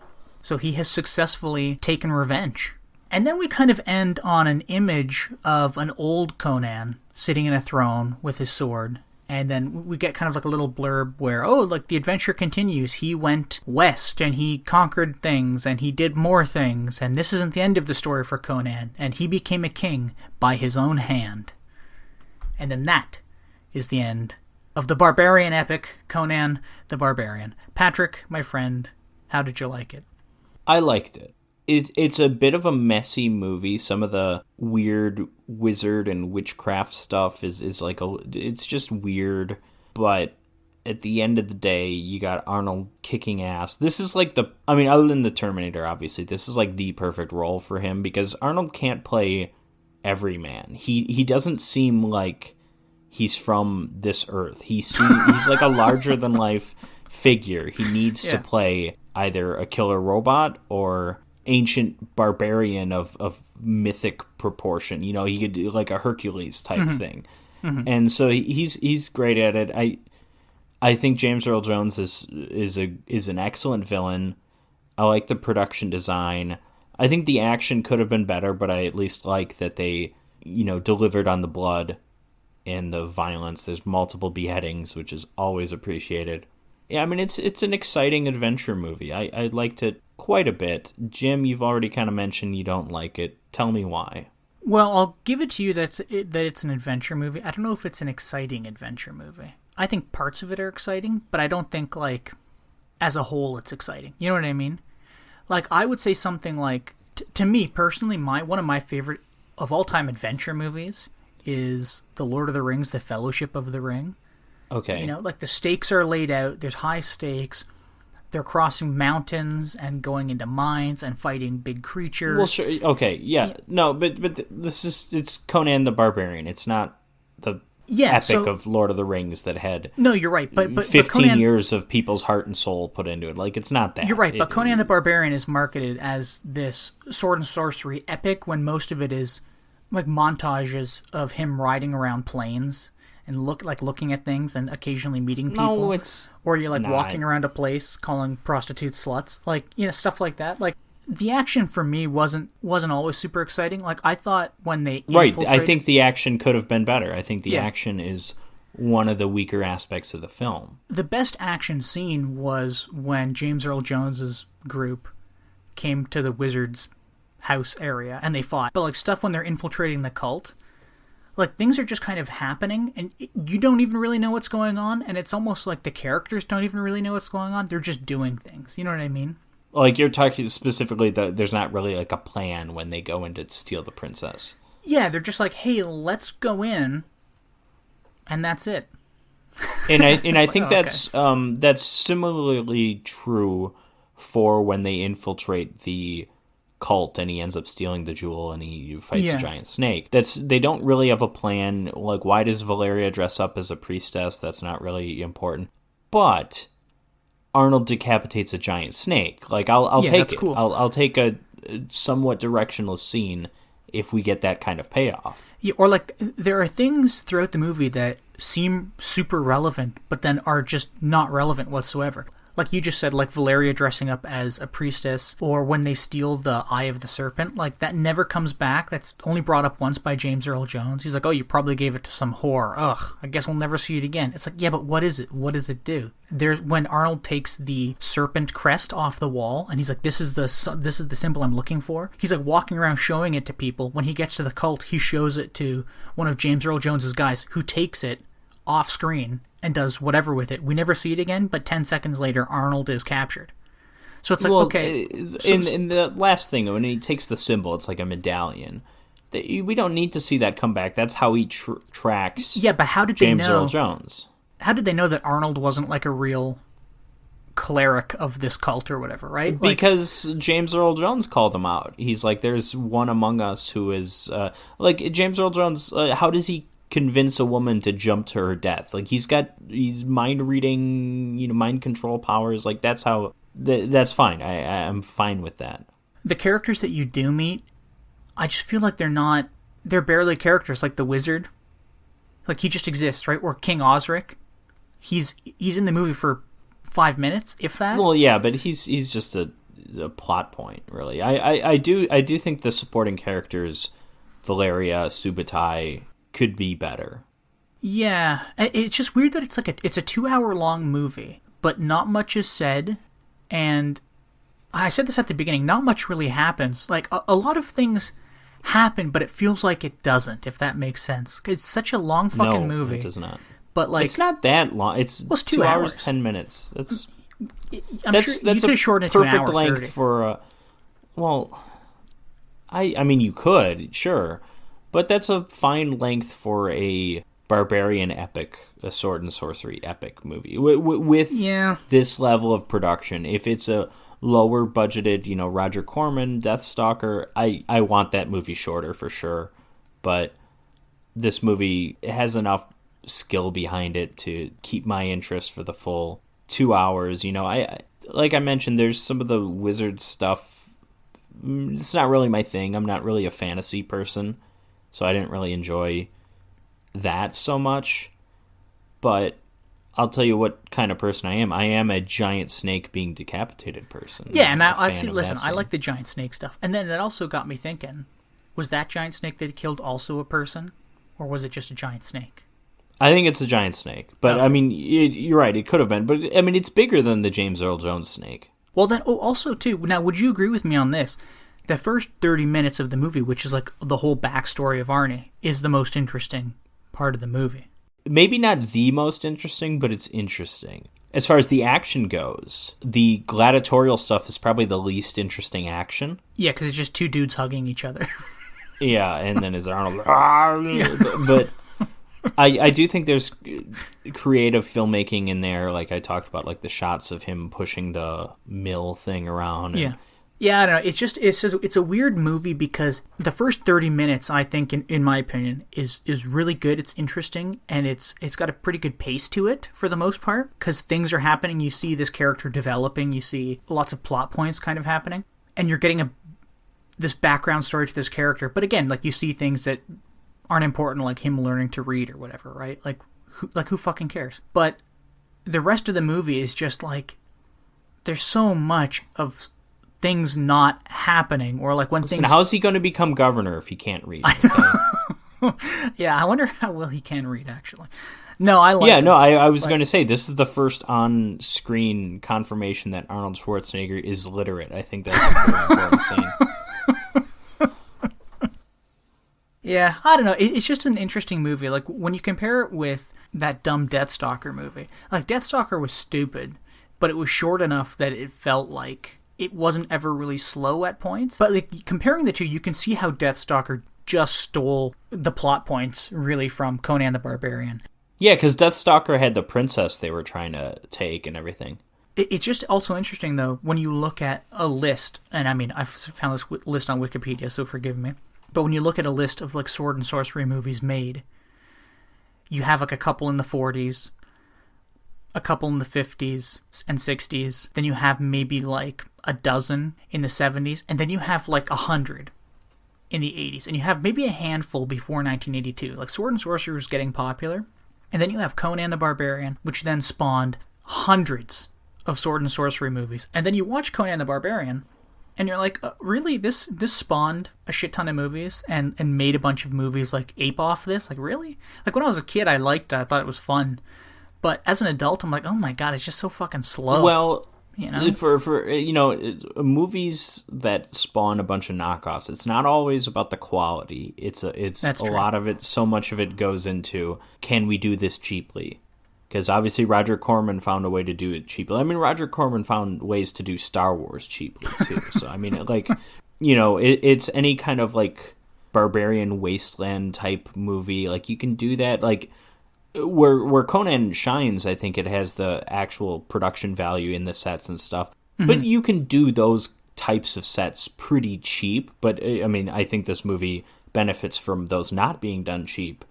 So he has successfully taken revenge. And then we kind of end on an image of an old Conan sitting in a throne with his sword. And then we get kind of like a little blurb where, like the adventure continues. He went west and he conquered things and he did more things. And this isn't the end of the story for Conan. And he became a king by his own hand. And then that is the end of the barbarian epic, Conan the Barbarian. Patrick, my friend, how did you like it? I liked it. It's a bit of a messy movie. Some of the weird wizard and witchcraft stuff is like it's just weird. But at the end of the day, you got Arnold kicking ass. This is like other than the Terminator, obviously, this is like the perfect role for him because Arnold can't play every man. He doesn't seem like he's from this earth. He's like a larger than life figure. He needs to play either a killer robot or ancient barbarian of mythic proportion. He could do like a Hercules type thing. Mm-hmm. And so he's great at it. I think James Earl Jones is an excellent villain. I like the production design. I think the action could have been better, but I at least like that they, delivered on the blood and the violence. There's multiple beheadings, which is always appreciated. Yeah, I mean, it's an exciting adventure movie. I liked it quite a bit. Jim, you've already kind of mentioned you don't like it. Tell me why. Well, I'll give it to you that it's an adventure movie. I don't know if it's an exciting adventure movie. I think parts of it are exciting, but I don't think, like, as a whole it's exciting. You know what I mean? Like, I would say something like, to me, personally, one of my favorite of all-time adventure movies is The Lord of the Rings, The Fellowship of the Ring. Okay. Like the stakes are laid out. There's high stakes. They're crossing mountains and going into mines and fighting big creatures. Well, sure. Okay. Yeah. No, but it's Conan the Barbarian. It's not the epic of Lord of the Rings that had no, you're right. But 15 Conan, years of people's heart and soul put into it. Like, it's not that. You're right. But Conan the Barbarian is marketed as this sword and sorcery epic when most of it is like montages of him riding around plains and looking at things and occasionally meeting people. No, it's or you're like walking around a place calling prostitutes sluts, like, stuff like that. Like, the action for me wasn't always super exciting. Like, I thought when they infiltrated... I think the action could have been better. I think the action is one of the weaker aspects of the film. The best action scene was when James Earl Jones's group came to the wizard's house area and they fought. But like stuff when they're infiltrating the cult, like things are just kind of happening and you don't even really know what's going on, and it's almost like the characters don't even really know what's going on. They're just doing things. You know what I mean? Like, you're talking specifically that there's not really like a plan when they go in to steal the princess. Yeah, they're just like, hey, let's go in, and that's it. And I think that's similarly true for when they infiltrate the cult and he ends up stealing the jewel and he fights a giant snake. They don't really have a plan. Like, why does Valeria dress up as a priestess? That's not really important. But Arnold decapitates a giant snake. Like, I'll take it. Cool. I'll take a somewhat directionless scene if we get that kind of payoff. Yeah, or like there are things throughout the movie that seem super relevant, but then are just not relevant whatsoever. Like you just said, like Valeria dressing up as a priestess, or when they steal the Eye of the Serpent, like that never comes back. That's only brought up once by James Earl Jones. He's like, oh, you probably gave it to some whore. Ugh, I guess we'll never see it again. It's like, yeah, but what is it? What does it do? There's when Arnold takes the serpent crest off the wall, and he's like, this is the symbol I'm looking for. He's like walking around showing it to people. When he gets to the cult, he shows it to one of James Earl Jones's guys, who takes it off screen and does whatever with it. We never see it again, but 10 seconds later, Arnold is captured. So it's like, okay. In the last thing, when he takes the symbol, it's like a medallion. We don't need to see that come back. That's how he tracks but how did James they know, Earl Jones. How did they know that Arnold wasn't like a real cleric of this cult or whatever, right? Because James Earl Jones called him out. He's like, there's one among us who is... like, James Earl Jones, how does he convince a woman to jump to her death? Like, he's mind reading, mind control powers. Like, that's how that's fine. I'm fine with that. The characters that you do meet, I just feel like they're barely characters. Like the wizard, like he just exists, right? Or King Osric, he's in the movie for 5 minutes, if that. Well, yeah, but he's just a plot point, really. I do think the supporting characters, Valeria, Subotai, could be better. Yeah, it's just weird that it's a 2-hour long movie, but not much is said, and I said this at the beginning, not much really happens. Like, a lot of things happen, but it feels like it doesn't, if that makes sense. It's such a long fucking movie. No, it does not. But, like... It's not that long. It's 2 hours, 10 minutes. I'm sure you could shorten it to an hour perfect length 30. for I mean, you could, sure. But that's a fine length for a barbarian epic, a sword and sorcery epic movie. With this level of production. If it's a lower budgeted, Roger Corman, Deathstalker, I want that movie shorter for sure. But this movie has enough skill behind it to keep my interest for the full 2 hours. Like I mentioned, there's some of the wizard stuff. It's not really my thing. I'm not really a fantasy person, so I didn't really enjoy that so much. But I'll tell you what kind of person I am. I am a giant snake being decapitated person. Yeah, and I see. Listen, I like the giant snake stuff. And then that also got me thinking: was that giant snake that killed also a person, or was it just a giant snake? I think it's a giant snake, but okay. I mean, you're right. It could have been, but I mean, it's bigger than the James Earl Jones snake. Well, then, also too. Now, would you agree with me on this? The first 30 minutes of the movie, which is like the whole backstory of Arnie, is the most interesting part of the movie. Maybe not the most interesting, but it's interesting. As far as the action goes, the gladiatorial stuff is probably the least interesting action. Yeah, because it's just two dudes hugging each other. Yeah, and then is Arnold... But I do think there's creative filmmaking in there, like I talked about, like the shots of him pushing the mill thing around. And, Yeah, I don't know. It's a weird movie because the first 30 minutes, I think, in my opinion, is really good. It's interesting, and it's got a pretty good pace to it for the most part because things are happening. You see this character developing. You see lots of plot points kind of happening, and you're getting this background story to this character. But again, like you see things that aren't important, like him learning to read or whatever, right? Like who fucking cares? But the rest of the movie is just like there's so much of things not happening, or like when things... How's he going to become governor if he can't read? Yeah, I wonder how well he can read, actually. No, I like I was going to say, this is the first on-screen confirmation that Arnold Schwarzenegger is literate. I think that's a very important scene. Yeah, I don't know. It's just an interesting movie. Like, when you compare it with that dumb Deathstalker movie, like, Deathstalker was stupid, but it was short enough that it felt like it wasn't ever really slow at points. But like comparing the two, you can see how Deathstalker just stole the plot points, really, from Conan the Barbarian. Yeah, because Deathstalker had the princess they were trying to take and everything. It's just also interesting, though, when you look at a list, and I mean, I've found this list on Wikipedia, so forgive me, but when you look at a list of like sword and sorcery movies made, you have like a couple in the 40s, a couple in the 50s and 60s, then you have maybe like a dozen in the 70s, and then you have like 100 in the 80s, and you have maybe a handful before 1982. Like, sword and sorcery was getting popular, and then you have Conan the Barbarian, which then spawned hundreds of sword and sorcery movies, and then you watch Conan the Barbarian, and you're like, really? This spawned a shit ton of movies, and made a bunch of movies like ape off this? Like, really? Like, when I was a kid, I liked it. I thought it was fun. But as an adult, I'm like, oh my god, it's just so fucking slow. Well, for movies that spawn a bunch of knockoffs, it's not always about the quality. It's a lot of it. So much of it goes into, can we do this cheaply? Because obviously Roger Corman found a way to do it cheaply. I mean, Roger Corman found ways to do Star Wars cheaply too. So I mean, it's any kind of like barbarian wasteland type movie. Like, you can do that. Like, where Conan shines, I think it has the actual production value in the sets and stuff. Mm-hmm. But you can do those types of sets pretty cheap. But, I mean, I think this movie benefits from those not being done cheap.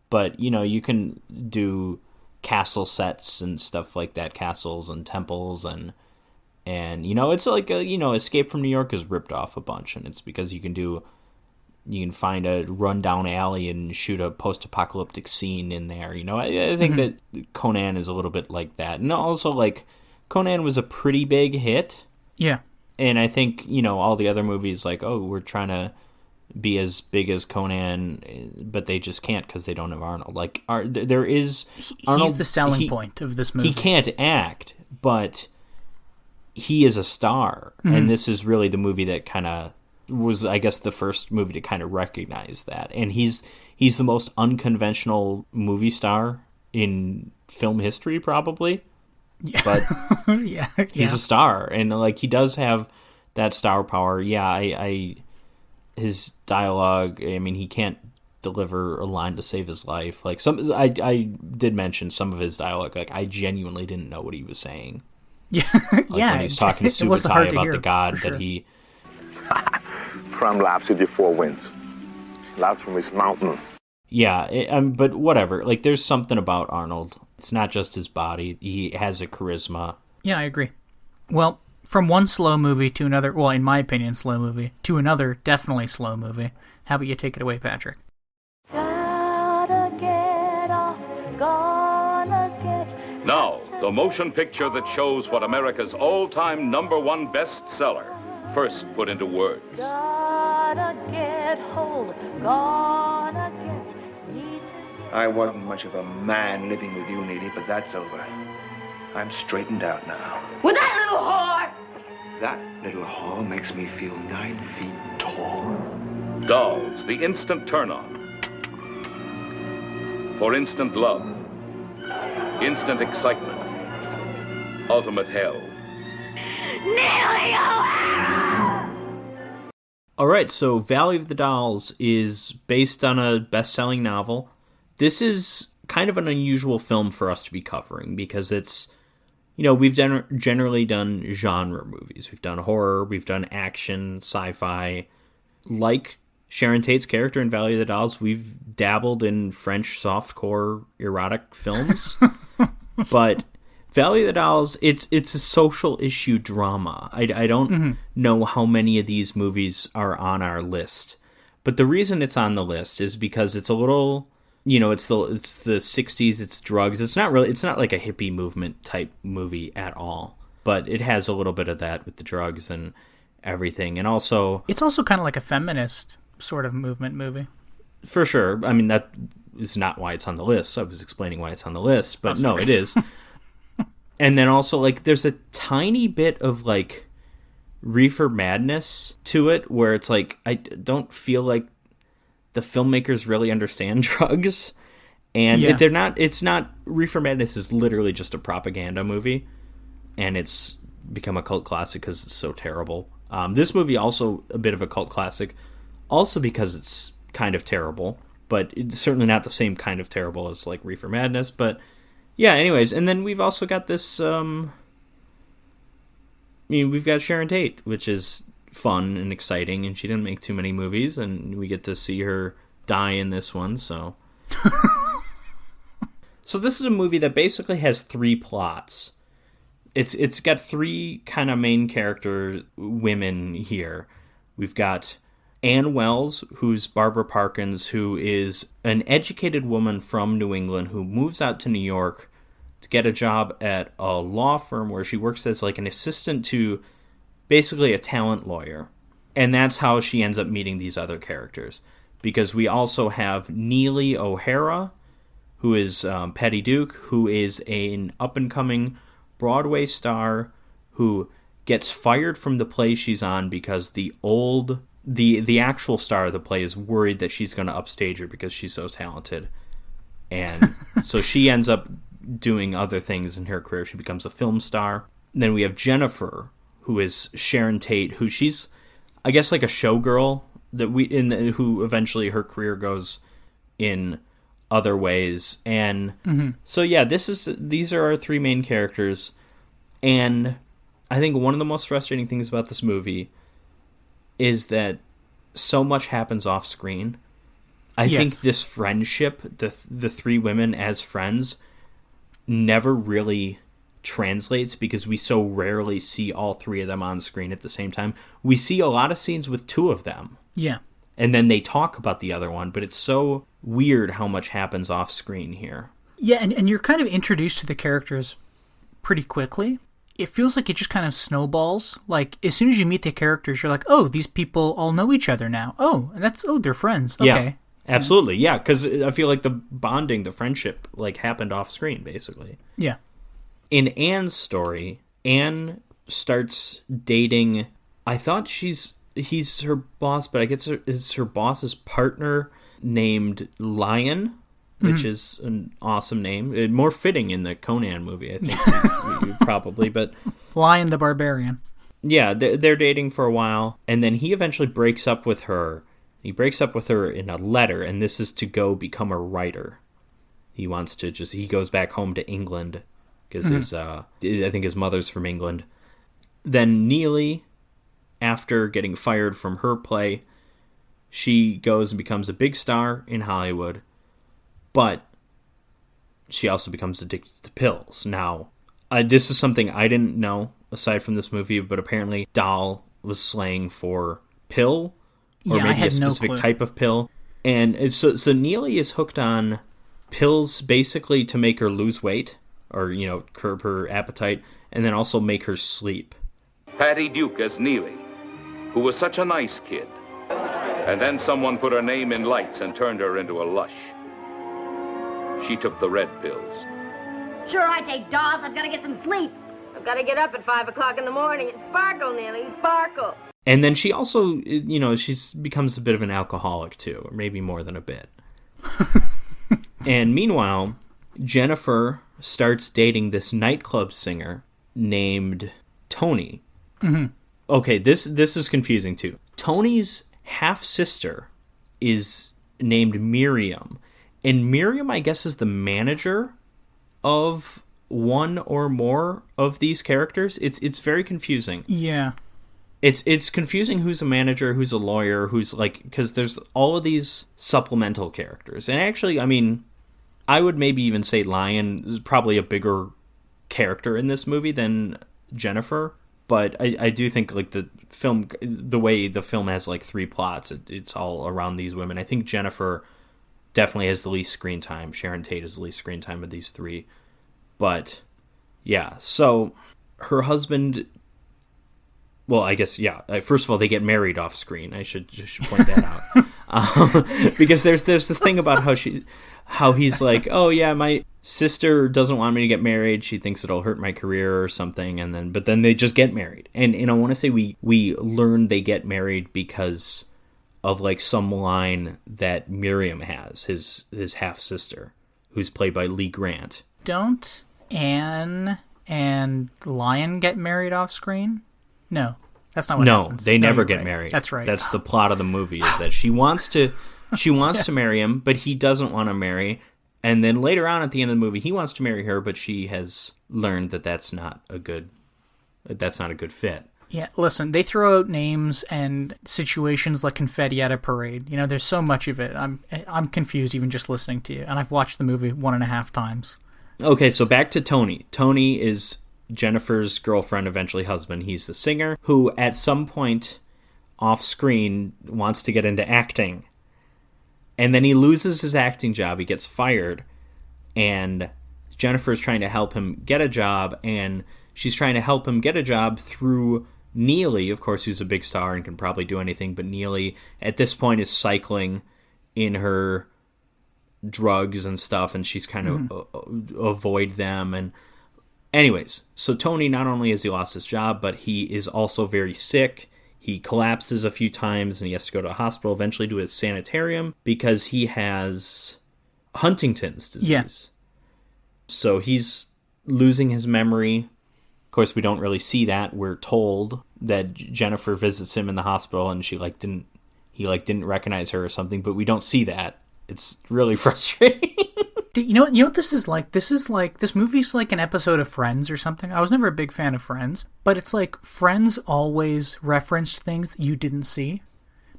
But, you can do castle sets and stuff like that, castles and temples, and it's like, Escape from New York is ripped off a bunch, and it's because you can find a rundown alley and shoot a post-apocalyptic scene in there. I think that Conan is a little bit like that. And also, like, Conan was a pretty big hit. Yeah. And I think, all the other movies, like, oh, we're trying to be as big as Conan, but they just can't because they don't have Arnold. Like, there is... Arnold, he's the selling point of this movie. He can't act, but he is a star. Mm-hmm. And this is really the movie that kind of was, I guess, the first movie to kind of recognize that. And he's the most unconventional movie star in film history, probably. Yeah. But yeah. He's a star. And, like, he does have that star power. Yeah, his dialogue, I mean, he can't deliver a line to save his life. Like, I did mention some of his dialogue. Like, I genuinely didn't know what he was saying. Yeah, like when he's talking to Subutai about the god that he... From laps with your four winds. Laps from his mountain. Yeah, but whatever. Like, there's something about Arnold. It's not just his body. He has a charisma. Yeah, I agree. Well, from one slow movie to another, well, in my opinion, slow movie, to another definitely slow movie. How about you take it away, Patrick? Gotta get off, gonna get... Now, the motion picture that shows what America's all-time #1 bestseller first put into words. Gotta get hold, gonna get... Need to... I wasn't much of a man living with you, Neely, but that's over. I'm straightened out now. With that little whore! That little whore makes me feel 9 feet tall. Dolls, the instant turn-on. For instant love. Instant excitement. Ultimate hell. Neely O'Hara! All right, so Valley of the Dolls is based on a best-selling novel. This is kind of an unusual film for us to be covering because it's, we've generally done genre movies. We've done horror, we've done action, sci-fi. Like Sharon Tate's character in Valley of the Dolls, we've dabbled in French softcore erotic films. But Valley of the Dolls, it's a social issue drama. I don't know how many of these movies are on our list. But the reason it's on the list is because it's a little... it's the 60s, it's drugs. It's not like a hippie movement type movie at all. But it has a little bit of that with the drugs and everything. And also... It's also kind of like a feminist sort of movement movie. For sure. I mean, that is not why it's on the list. I was explaining why it's on the list. But no, it is. And then also, like, there's a tiny bit of, like, reefer madness to it where it's like, I don't feel like the filmmakers really understand drugs, and Reefer Madness is literally just a propaganda movie, and it's become a cult classic because it's so terrible. This movie also a bit of a cult classic, also because it's kind of terrible, but it's certainly not the same kind of terrible as like Reefer Madness. But yeah, anyways, and then we've also got this. We've got Sharon Tate, which is fun and exciting, and she didn't make too many movies, and we get to see her die in this one, so... So this is a movie that basically has 3 plots. It's got 3 kind of main character women here. We've got Ann Wells, who's Barbara Parkins, who is an educated woman from New England who moves out to New York to get a job at a law firm where she works as like an assistant to basically a talent lawyer. And that's how she ends up meeting these other characters. Because we also have Neely O'Hara, who is Patty Duke, who is an up-and-coming Broadway star who gets fired from the play she's on because the actual star of the play is worried that she's going to upstage her because she's so talented. And so she ends up doing other things in her career. She becomes a film star. And then we have Jennifer, who is Sharon Tate, who she's, I guess, like a showgirl who eventually her career goes in other ways. And so yeah, these are our 3 main characters. And I think one of the most frustrating things about this movie is that so much happens off screen. I think this friendship, the 3 women as friends, never really translates because we so rarely see all 3 of them on screen at the same time. We see a lot of scenes with 2 of them. Yeah. And then they talk about the other one, but it's so weird how much happens off screen here. Yeah, and you're kind of introduced to the characters pretty quickly. it feels like it just kind of snowballs. Like, as soon as you meet the characters, you're like, oh, these people all know each other now. Oh, they're friends. Okay. Yeah, absolutely. Yeah, because I feel like the bonding, the friendship, like, happened off screen, basically. Yeah. In Anne's story, Anne starts dating, I thought he's her boss, but I guess it's her boss's partner named Lion, which is an awesome name. More fitting in the Conan movie, I think, probably. But Lion the Barbarian. Yeah, they're dating for a while, and then he eventually breaks up with her. He breaks up with her in a letter, and this is to go become a writer. He wants to he goes back home to England, because I think his mother's from England. Then Neely, after getting fired from her play, she goes and becomes a big star in Hollywood, but she also becomes addicted to pills. Now, this is something I didn't know, aside from this movie, but apparently Dahl was slang for pill, or maybe a specific type of pill. And so Neely is hooked on pills basically to make her lose weight, or, curb her appetite, and then also make her sleep. Patty Duke as Neely, who was such a nice kid. And then someone put her name in lights and turned her into a lush. She took the red pills. Sure, I take DOS. I've got to get some sleep. I've got to get up at 5 o'clock in the morning and sparkle, Neely, sparkle. And then she also, she becomes a bit of an alcoholic too, or maybe more than a bit. And meanwhile, Jennifer starts dating this nightclub singer named Tony. Mm-hmm. Okay, this is confusing too. Tony's half-sister is named Miriam. And Miriam, I guess, is the manager of one or more of these characters. It's very confusing. Yeah. It's confusing who's a manager, who's a lawyer, who's like... Because there's all of these supplemental characters. And actually, I mean, I would maybe even say Lion is probably a bigger character in this movie than Jennifer. But I do think, like, the way the film has, like, 3 plots, it's all around these women. I think Jennifer definitely has the least screen time. Sharon Tate has the least screen time of these 3. But, yeah. So, her husband... Well, I guess, yeah. First of all, they get married off screen. I should point that out. Because there's this thing about how he's like, oh, yeah, my sister doesn't want me to get married. She thinks it'll hurt my career or something. But then they just get married. And I want to say we learn they get married because of, like, some line that Miriam has, his half-sister, who's played by Lee Grant. Don't Anne and Lion get married off screen? No, that's not what happens. No, they never get married. That's right. That's the plot of the movie, is that she wants to marry him, but he doesn't want to marry. And then later on at the end of the movie, he wants to marry her, but she has learned that that's not a good fit. Yeah, listen, they throw out names and situations like confetti at a parade. There's so much of it. I'm confused even just listening to you, and I've watched the movie 1.5 times. Okay, so back to Tony. Tony is Jennifer's girlfriend, eventually husband. He's the singer who at some point off screen wants to get into acting. And then he loses his acting job. He gets fired. And Jennifer's trying to help him get a job. And she's trying to help him get a job through Neely, of course, who's a big star and can probably do anything. But Neely, at this point, is cycling in her drugs and stuff. And she's kind of avoid them. And anyways, so Tony, not only has he lost his job, but he is also very sick. He collapses a few times and he has to go to a hospital, eventually to a sanitarium, because he has Huntington's disease. Yeah. So he's losing his memory. Of course, we don't really see that. We're told that Jennifer visits him in the hospital and he didn't recognize her or something, but we don't see that. It's really frustrating. You know what this is like? This movie's like an episode of Friends or something. I was never a big fan of Friends, but it's like Friends always referenced things that you didn't see,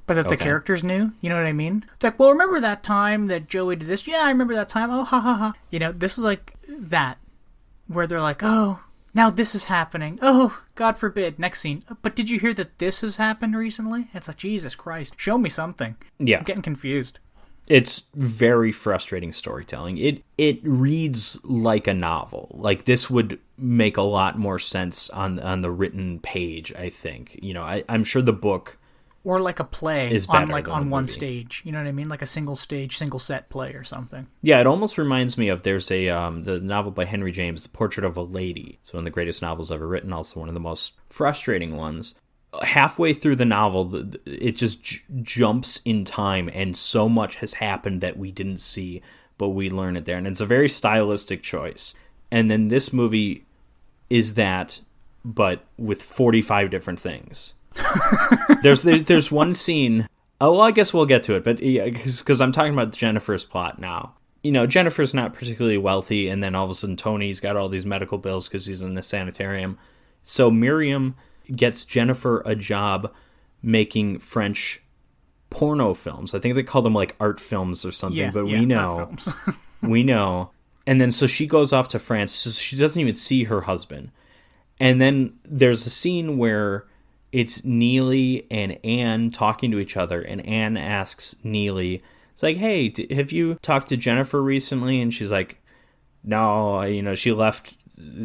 but that the characters knew. You know what I mean? It's like, well, remember that time that Joey did this? Yeah, I remember that time. Oh, ha, ha, ha. This is like that, where they're like, oh, now this is happening. Oh, God forbid. Next scene. But did you hear that this has happened recently? It's like, Jesus Christ. Show me something. Yeah. I'm getting confused. It's very frustrating storytelling. It reads like a novel. Like, this would make a lot more sense on the written page, I think. You know, I'm sure the book or like a play is on better on than one movie. stage. You know what I mean? Like a single stage, single set play or something. Yeah, it almost reminds me of there's a the novel by Henry James, The Portrait of a Lady. It's one of the greatest novels ever written, also one of the most frustrating ones. Halfway through the novel, it just jumps in time, and so much has happened that we didn't see, but we learn it there. And it's a very stylistic choice. And then this movie is that, but with 45 different things. There's one scene. Oh, well, I guess we'll get to it, but because I'm talking about Jennifer's plot now. You know, Jennifer's not particularly wealthy, and then all of a sudden Tony's got all these medical bills because he's in the sanitarium. So Miriam gets Jennifer a job making French porno films. I think they call them like art films or something, but we know. We know. And then so she goes off to France, so she doesn't even see her husband. And then there's a scene where it's Neely and Anne talking to each other, and Anne asks Neely, it's like, hey, have you talked to Jennifer recently? And she's like, no, you know, she left.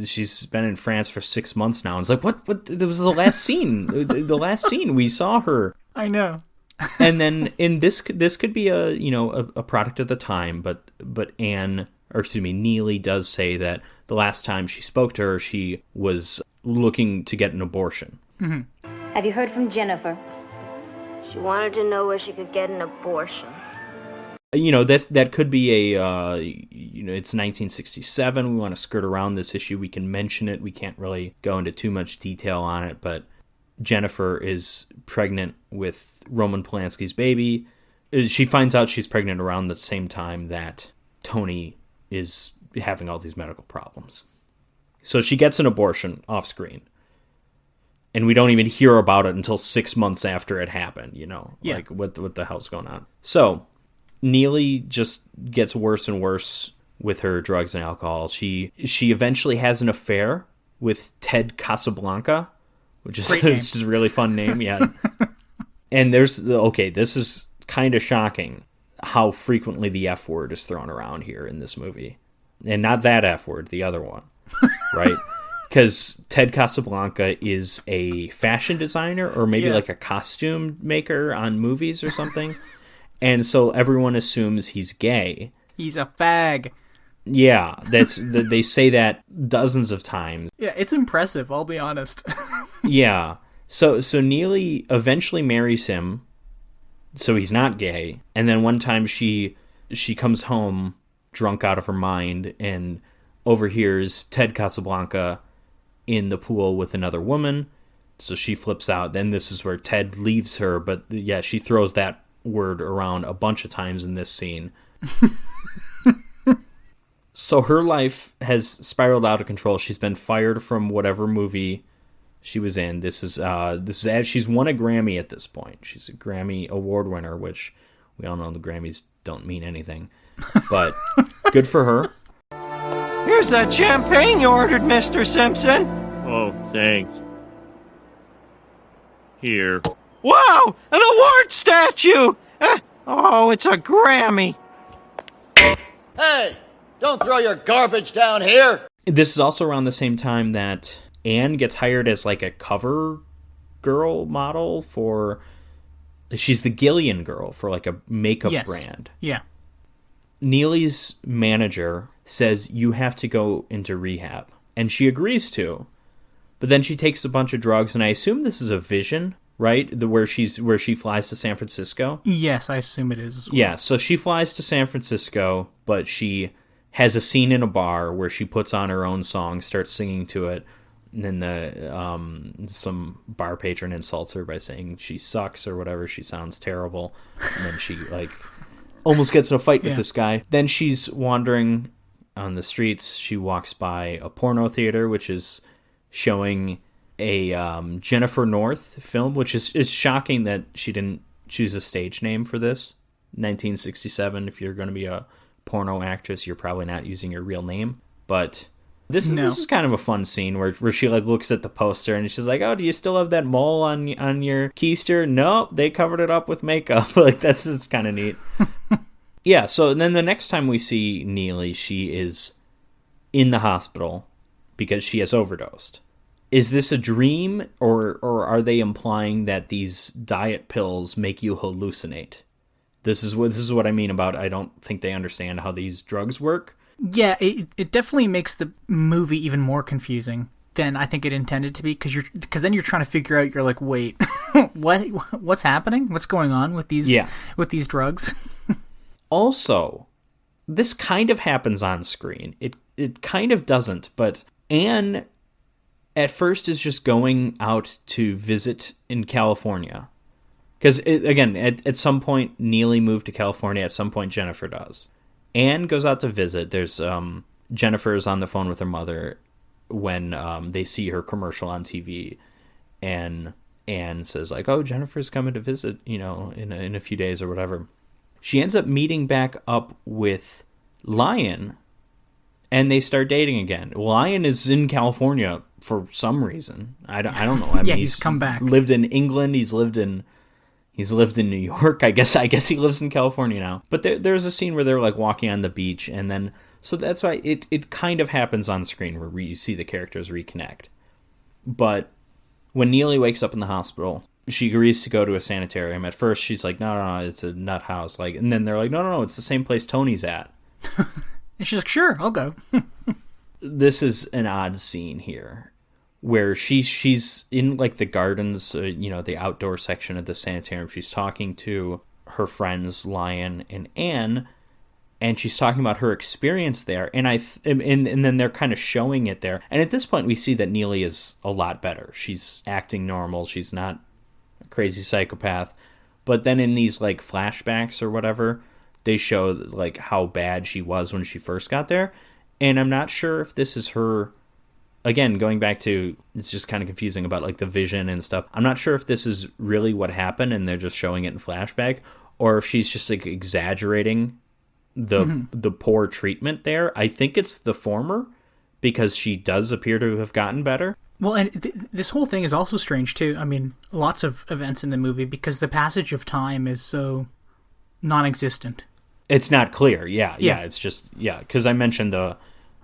She's been in France for 6 months now. And it's like, what? That was the last scene. The last scene we saw her. I know. And then in this could be a product of the time, but Neely does say that the last time she spoke to her, she was looking to get an abortion. Mm-hmm. Have you heard from Jennifer? She wanted to know where she could get an abortion. You know, that could be it's 1967. We want to skirt around this issue. We can mention it. We can't really go into too much detail on it, but Jennifer is pregnant with Roman Polanski's baby. She finds out she's pregnant around the same time that Tony is having all these medical problems. So she gets an abortion off screen. And we don't even hear about it until 6 months after it happened, you know? Yeah. Like, what the hell's going on? So Neely just gets worse and worse with her drugs and alcohol. She eventually has an affair with Ted Casablanca, which is a really fun name, yeah. And this is kind of shocking how frequently the F word is thrown around here in this movie. And not that F word, the other one, right? Because Ted Casablanca is a fashion designer or maybe like a costume maker on movies or something. And so everyone assumes he's gay. He's a fag. Yeah, they say that dozens of times. Yeah, it's impressive, I'll be honest. Yeah. So Neely eventually marries him, so he's not gay. And then one time she comes home drunk out of her mind and overhears Ted Casablanca in the pool with another woman. So she flips out. Then this is where Ted leaves her. But yeah, she throws that word around a bunch of times in this scene. So her life has spiraled out of control. She's been fired from whatever movie she was in. This is she's won a Grammy at this point. She's a Grammy award winner, which we all know the Grammys don't mean anything. But good for her. Here's that champagne you ordered, Mr. Simpson. Oh, thanks. Here. Wow, an award statue! Oh, it's a Grammy. Hey, don't throw your garbage down here. This is also around the same time that Anne gets hired as like a cover girl model for... She's the Gillian girl for like a makeup brand. Yeah. Neely's manager says you have to go into rehab. And she agrees to. But then she takes a bunch of drugs, and I assume this is a vision, right? Where she flies to San Francisco? Yes, I assume it is as well. Yeah, so she flies to San Francisco, but she has a scene in a bar where she puts on her own song, starts singing to it, and then some bar patron insults her by saying she sucks or whatever, she sounds terrible, and then she almost gets in a fight with this guy. Then she's wandering on the streets. She walks by a porno theater, which is showing a Jennifer North film, which is shocking that she didn't choose a stage name for this. 1967, if you're going to be a porno actress, you're probably not using your real name. But this is kind of a fun scene where she looks at the poster and she's like, "Oh, do you still have that mole on your keister?" Nope, they covered it up with makeup. It's kind of neat. Yeah, so then the next time we see Neely, she is in the hospital because she has overdosed. Is this a dream, or are they implying that these diet pills make you hallucinate? This is what I mean about I don't think they understand how these drugs work. Yeah, it definitely makes the movie even more confusing than I think it intended to be, because then you're trying to figure out, you're like, wait, what's happening? What's going on with these drugs? Also, this kind of happens on screen. It kind of doesn't, but Anne at first is just going out to visit in California. Because, again, at some point, Neely moved to California. At some point, Jennifer does. Anne goes out to visit. There's Jennifer is on the phone with her mother when they see her commercial on TV. And Anne says, like, oh, Jennifer's coming to visit, in a few days or whatever. She ends up meeting back up with Lion, and they start dating again. Lion is in California for some reason. I don't know. I mean, he's come back. Lived in England. He's lived in New York. I guess he lives in California now. But there's a scene where they're like walking on the beach, and then so that's why it kind of happens on screen where you see the characters reconnect. But when Neely wakes up in the hospital, she agrees to go to a sanitarium. At first, she's like, no, it's a nut house. Like, and then they're like, no, it's the same place Tony's at. And she's like, sure, I'll go. This is an odd scene here, where she's in like the gardens, the outdoor section of the sanitarium. She's talking to her friends Lion and Anne, and she's talking about her experience there. And and then they're kind of showing it there. And at this point, we see that Neely is a lot better. She's acting normal. She's not a crazy psychopath. But then in these like flashbacks or whatever, they show like how bad she was when she first got there. And I'm not sure if this is her. Again, going back to, it's just kind of confusing about like the vision and stuff. I'm not sure if this is really what happened and they're just showing it in flashback, or if she's just like exaggerating the poor treatment there. I think it's the former, because she does appear to have gotten better. Well, and this whole thing is also strange too. I mean, lots of events in the movie, because the passage of time is so non-existent. It's not clear. Yeah. It's just, because I mentioned the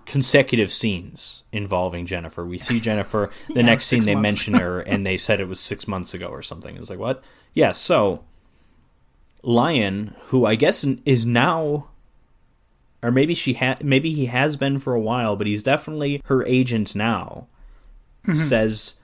consecutive scenes involving Jennifer. We see Jennifer, the next scene they mention her, and they said it was 6 months ago or something. It's like, what? Yeah, so Lion, who I guess is now, or maybe maybe he has been for a while, but he's definitely her agent now, says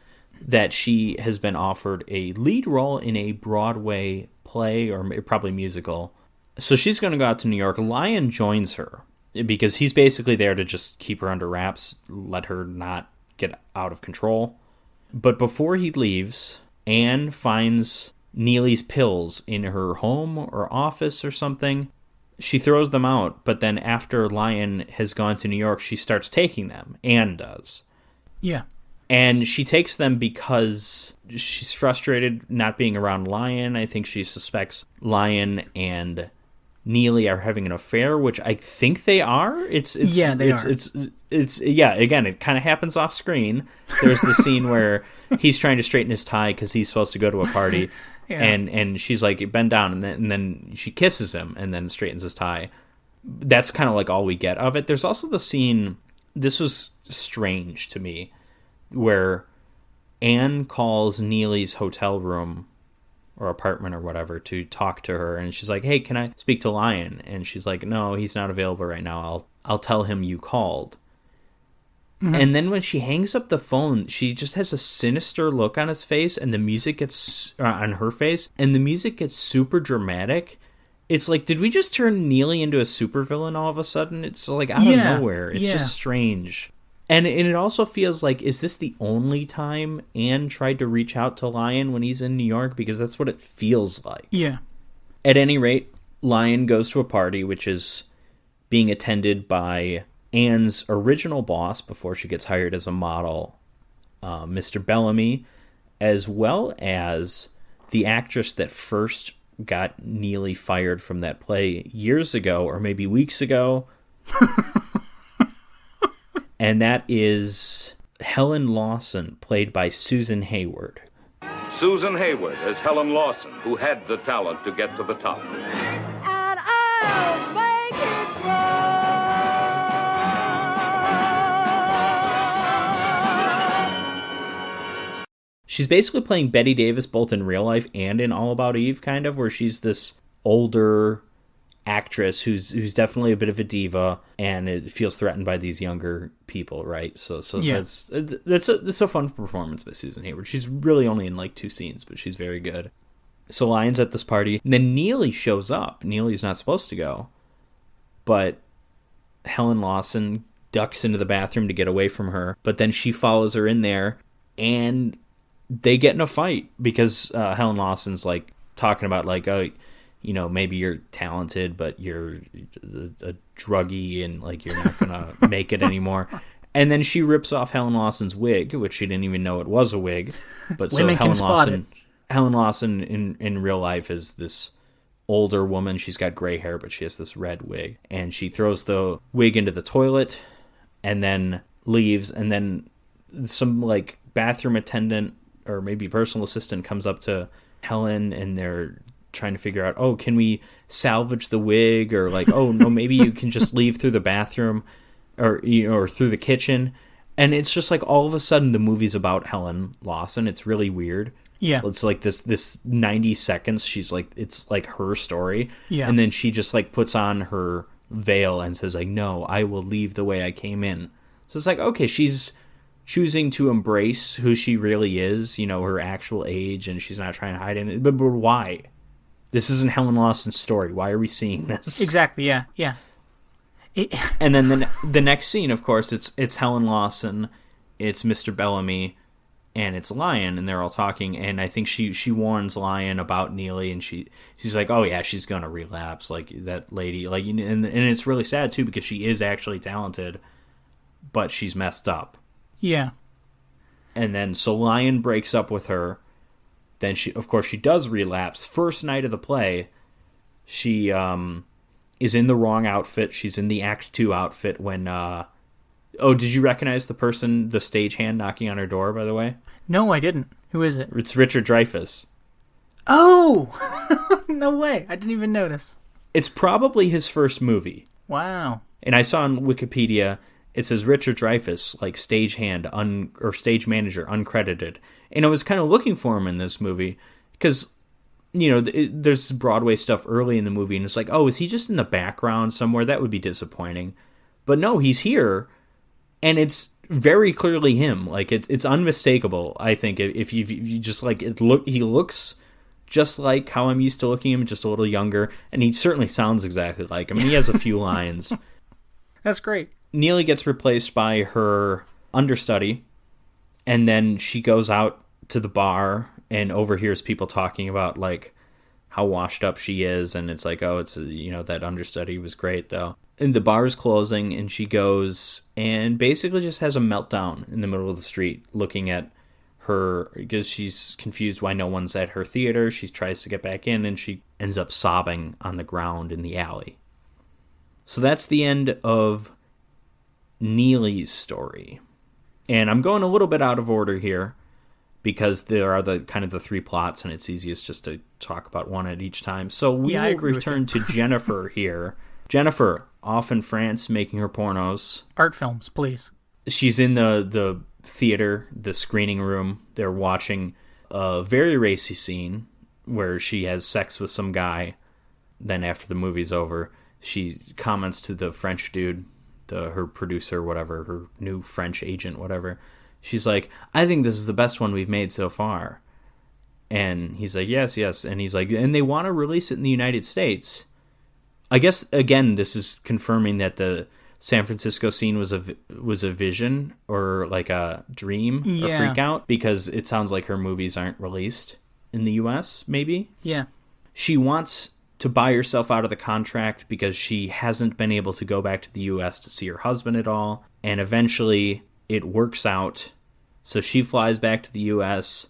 that she has been offered a lead role in a Broadway play, or probably musical. So she's going to go out to New York. Lion joins her, because he's basically there to just keep her under wraps, let her not get out of control. But before he leaves, Anne finds Neely's pills in her home or office or something. She throws them out, but then after Lion has gone to New York, she starts taking them. Anne does. Yeah. And she takes them because she's frustrated not being around Lion. I think she suspects Lion and Neely are having an affair, which I think they are. They are. Again, it kind of happens off screen. There's the scene where he's trying to straighten his tie because he's supposed to go to a party, and she's like, bend down, and then she kisses him and then straightens his tie. That's kind of like all we get of it. There's also the scene, this was strange to me, where Anne calls Neely's hotel room or apartment or whatever to talk to her, and she's like, hey, can I speak to Lion? And she's like, no, he's not available right now. I'll tell him you called. And then when she hangs up the phone, she just has a sinister look on his face, and the music gets on her face, and the music gets super dramatic. It's like, did we just turn Neely into a supervillain all of a sudden? It's like out of nowhere. It's just strange. And it also feels like, is this the only time Anne tried to reach out to Lion when he's in New York? Because that's what it feels like. Yeah. At any rate, Lion goes to a party, which is being attended by Anne's original boss before she gets hired as a model, Mr. Bellamy, as well as the actress that first got Neely fired from that play years ago, or maybe weeks ago. And that is Helen Lawson, played by Susan Hayward. Susan Hayward as Helen Lawson, who had the talent to get to the top. And oh, she's basically playing Bette Davis both in real life and in All About Eve, kind of, where she's this older actress who's definitely a bit of a diva and it feels threatened by these younger people, right? So yeah. That's a fun performance by Susan Hayward. She's really only in like 2 scenes, but she's very good. So Lion's at this party, and then Neely shows up. Neely's not supposed to go, but Helen Lawson ducks into the bathroom to get away from her, but then she follows her in there, and they get in a fight because Helen Lawson's like talking about like, oh, you know, maybe you're talented, but you're a druggie and like you're not gonna make it anymore. And then she rips off Helen Lawson's wig, which she didn't even know it was a wig. But so Helen Lawson in real life is this older woman. She's got gray hair, but she has this red wig, and she throws the wig into the toilet and then leaves. And then some like bathroom attendant or maybe personal assistant comes up to Helen, and they're trying to figure out, oh, can we salvage the wig, or like, oh no, maybe you can just leave through the bathroom or or through the kitchen. And it's just like all of a sudden the movie's about Helen Lawson. It's really weird. Yeah, it's like this 90 seconds. She's like, it's like her story. Yeah, and then she just like puts on her veil and says like, no, I will leave the way I came in. So it's like, okay, she's choosing to embrace who she really is, her actual age, and she's not trying to hide it. But why? This isn't Helen Lawson's story. Why are we seeing this? Exactly. Yeah. And then the next scene, of course, it's Helen Lawson, it's Mr. Bellamy, and it's Lion, and they're all talking. And I think she warns Lion about Neely, and she's like, oh yeah, she's gonna relapse, like that lady, like, and it's really sad too because she is actually talented, but she's messed up. Yeah. And then so Lion breaks up with her. Then she does relapse. First night of the play, she is in the wrong outfit. She's in the Act 2 outfit when... did you recognize the person, the stagehand knocking on her door, by the way? No, I didn't. Who is it? It's Richard Dreyfuss. Oh! No way. I didn't even notice. It's probably his first movie. Wow. And I saw on Wikipedia, it says Richard Dreyfuss, like stagehand or stage manager, uncredited. And I was kind of looking for him in this movie because, there's Broadway stuff early in the movie, and it's like, oh, is he just in the background somewhere? That would be disappointing. But no, he's here, and it's very clearly him. Like it's unmistakable. I think if you just like it, he looks just like how I'm used to looking at him, just a little younger, and he certainly sounds exactly like him. He has a few lines. That's great. Neely gets replaced by her understudy, and then she goes out to the bar and overhears people talking about like how washed up she is, and it's like, oh, it's that understudy was great though. And the bar's closing, and she goes and basically just has a meltdown in the middle of the street, looking at her because she's confused why no one's at her theater. She tries to get back in, and she ends up sobbing on the ground in the alley. So that's the end of Neely's story. And I'm going a little bit out of order here because there are the 3 plots, and it's easiest just to talk about one at each time. So we will return to Jennifer here. Jennifer, off in France making her pornos. Art films, please. She's in the theater, the screening room. They're watching a very racy scene where she has sex with some guy. Then after the movie's over, she comments to the French dude, her producer, whatever, her new French agent, whatever. She's like, I think this is the best one we've made so far. And he's like, yes. And he's like, and they want to release it in the United States. I guess, again, this is confirming that the San Francisco scene was a vision or like a dream, a freak out, because it sounds like her movies aren't released in the U.S., maybe? Yeah. She wants to buy herself out of the contract because she hasn't been able to go back to the U.S. to see her husband at all. And eventually it works out. So she flies back to the U.S.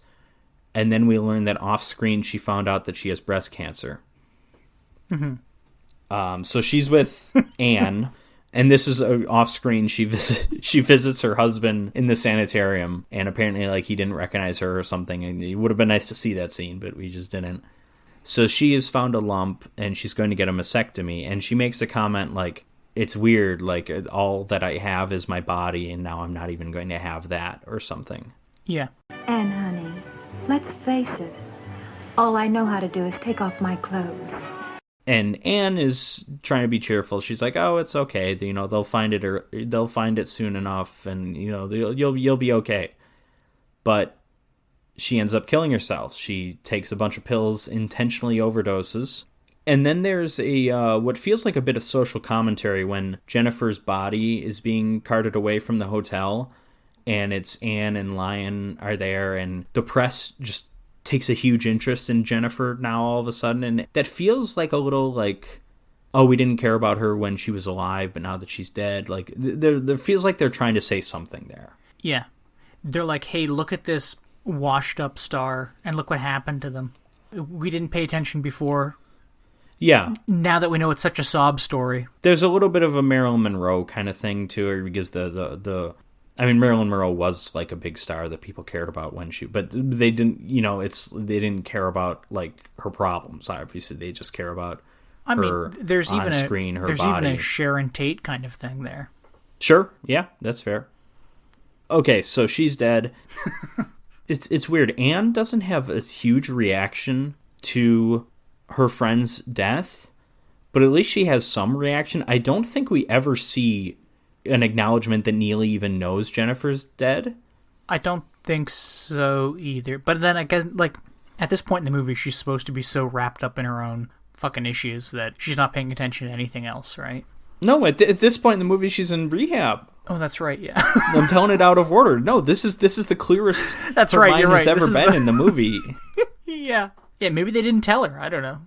And then we learn that off screen she found out that she has breast cancer. Mm-hmm. So she's with Anne. And this is off screen. She visits her husband in the sanitarium. And apparently like he didn't recognize her or something. And it would have been nice to see that scene, but we just didn't. So she has found a lump, and she's going to get a mastectomy, and she makes a comment like, it's weird, like, all that I have is my body, and now I'm not even going to have that, or something. Yeah. Anne, honey, Let's face it. All I know how to do is take off my clothes. And Anne is trying to be cheerful. She's like, "Oh, it's okay. You know, they'll find it, or they'll find it soon enough, and you know, you'll be okay." But she ends up killing herself. She takes a bunch of pills, intentionally overdoses. And then there's a what feels like a bit of social commentary when Jennifer's body is being carted away from the hotel, and it's Anne and Lion are there, and the press just takes a huge interest in Jennifer now all of a sudden, and that feels like a little like, oh, we didn't care about her when she was alive, but now that she's dead, like there feels like they're trying to say something there. Yeah, they're like, hey, look at this washed up star, and look what happened to them. We didn't pay attention before. Yeah. Now that we know it's such a sob story. There's a little bit of a Marilyn Monroe kind of thing to her, because I mean, Marilyn Monroe was like a big star that people cared about when but they didn't, you know, they didn't care about like her problems. Obviously, they just care about her there's on even screen, her there's body. Even a Sharon Tate kind of thing there. Sure. Yeah, that's fair. Okay, so she's dead. It's weird. Anne doesn't have a huge reaction to her friend's death, but at least she has some reaction. I don't think we ever see an acknowledgement that Neely even knows Jennifer's dead. I don't think so either. But then I guess, like, at this point in the movie, she's supposed to be so wrapped up in her own fucking issues that she's not paying attention to anything else, right? No, at this point in the movie, she's in rehab. Oh, that's right, yeah. I'm telling it out of order. No, this is the clearest that's her right, mind you're has right. ever been in the movie. Yeah. Yeah, maybe they didn't tell her. I don't know.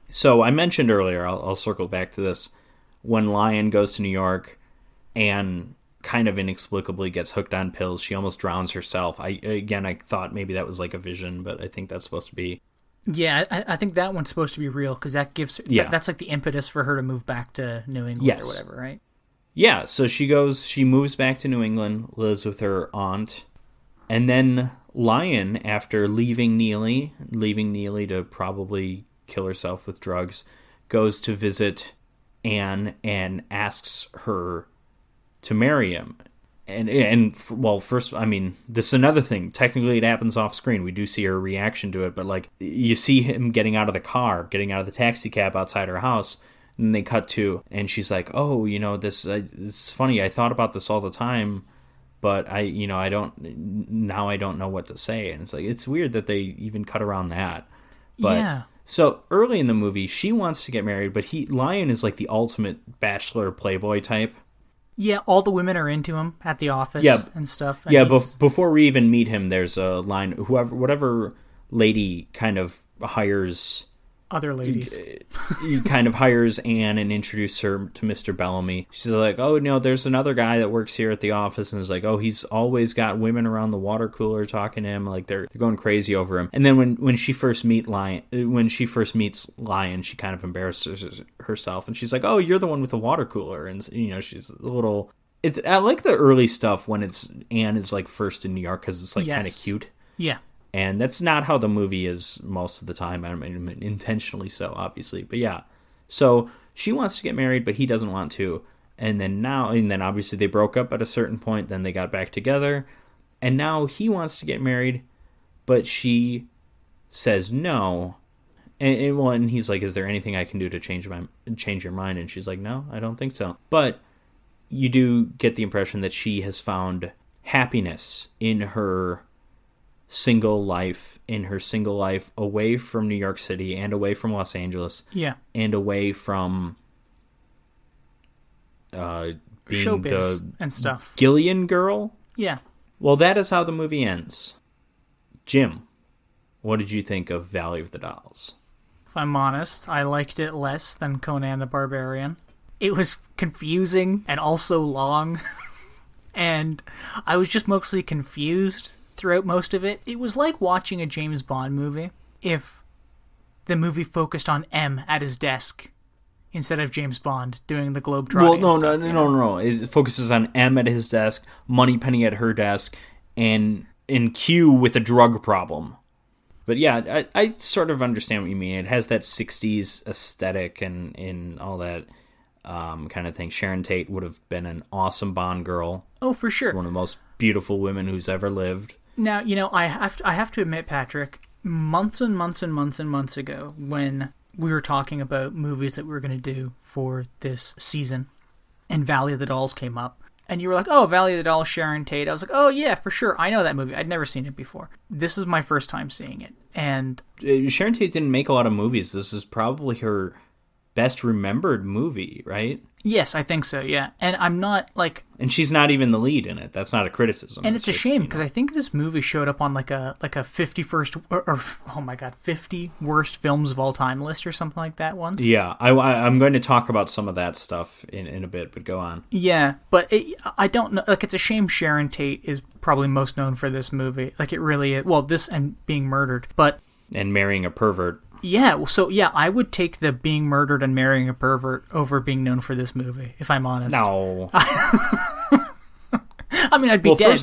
So I mentioned earlier, I'll circle back to this, when Lion goes to New York, Anne kind of inexplicably gets hooked on pills. She almost drowns herself. I thought maybe that was like a vision, but I think that's supposed to be... Yeah, I think that one's supposed to be real, because that gives... that's like the impetus for her to move back to New England or whatever, right? Yeah, so she moves back to New England, lives with her aunt, and then Lion, after leaving Neely to probably kill herself with drugs, goes to visit Anne and asks her to marry him. And first, I mean, this is another thing. Technically, it happens off screen. We do see her reaction to it, but like, you see him getting out of the taxi cab outside her house, and they cut to, and she's like, "Oh, you know, this is funny. I thought about this all the time, but I don't know what to say." And it's like, it's weird that they even cut around that. But, yeah. So early in the movie, she wants to get married, but Lion is like the ultimate bachelor playboy type. Yeah, all the women are into him at the office and stuff. And before we even meet him, there's a line, whatever lady kind of hires... Other ladies. He kind of hires Anne and introduces her to Mr. Bellamy. She's like, "Oh, no, there's another guy that works here at the office," and is like, "Oh, he's always got women around the water cooler talking to him, like they're going crazy over him." And then when she first meets Lion, she kind of embarrasses herself, and she's like, "Oh, you're the one with the water cooler," and you know, she's a little. I like the early stuff when Anne is like first in New York, because it's like kind of cute. Yeah. And that's not how the movie is most of the time. I mean, intentionally so, obviously. But yeah. So she wants to get married, but he doesn't want to. And then obviously they broke up at a certain point. Then they got back together. And now he wants to get married, but she says no. And he's like, "Is there anything I can do to change your mind?" And she's like, "No, I don't think so." But you do get the impression that she has found happiness in her single life away from New York City and away from Los Angeles. Yeah. And away from being showbiz and stuff. Gillian girl. Yeah. Well, that is how the movie ends. Jim, what did you think of Valley of the Dolls? If I'm honest, I liked it less than Conan the Barbarian. It was confusing and also long. And I was just mostly confused throughout most of it. It was like watching a James Bond movie if the movie focused on M at his desk instead of James Bond doing the globetrotting. Well, no. It focuses on M at his desk, Moneypenny at her desk, and Q with a drug problem. But yeah, I sort of understand what you mean. It has that 60s aesthetic and all that kind of thing. Sharon Tate would have been an awesome Bond girl. Oh, for sure. One of the most beautiful women who's ever lived. Now, I have to admit, Patrick, months and months and months and months ago, when we were talking about movies that we were going to do for this season, and Valley of the Dolls came up, and you were like, oh, Valley of the Dolls, Sharon Tate. I was like, oh, yeah, for sure. I know that movie. I'd never seen it before. This is my first time seeing it. And Sharon Tate didn't make a lot of movies. This is probably her best remembered movie, right? Yes, I think so, yeah. And I'm not, like... And she's not even the lead in it. That's not a criticism. And it's a shame, because I think this movie showed up on, like a 51st... Or, oh my god, 50 worst films of all time list or something like that once. Yeah, I'm going to talk about some of that stuff in a bit, but go on. Yeah, but I don't know... Like, it's a shame Sharon Tate is probably most known for this movie. Like, it really is. Well, this and Being Murdered, but... And Marrying a Pervert. Yeah, so yeah, I would take the Being Murdered and Marrying a Pervert over being known for this movie, if I'm honest. No. I mean, I'd be dead.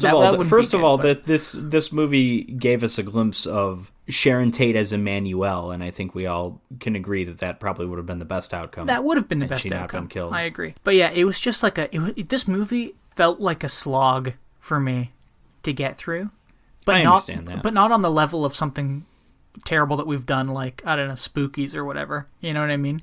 First of all, this movie gave us a glimpse of Sharon Tate as Emmanuel, and I think we all can agree that probably would have been the best outcome. That would have been the best outcome. Not been killed. I agree. But yeah, it was just like this movie felt like a slog for me to get through. But I understand that. But not on the level of something terrible that we've done, like, I don't know, Spookies or whatever. You know what I mean?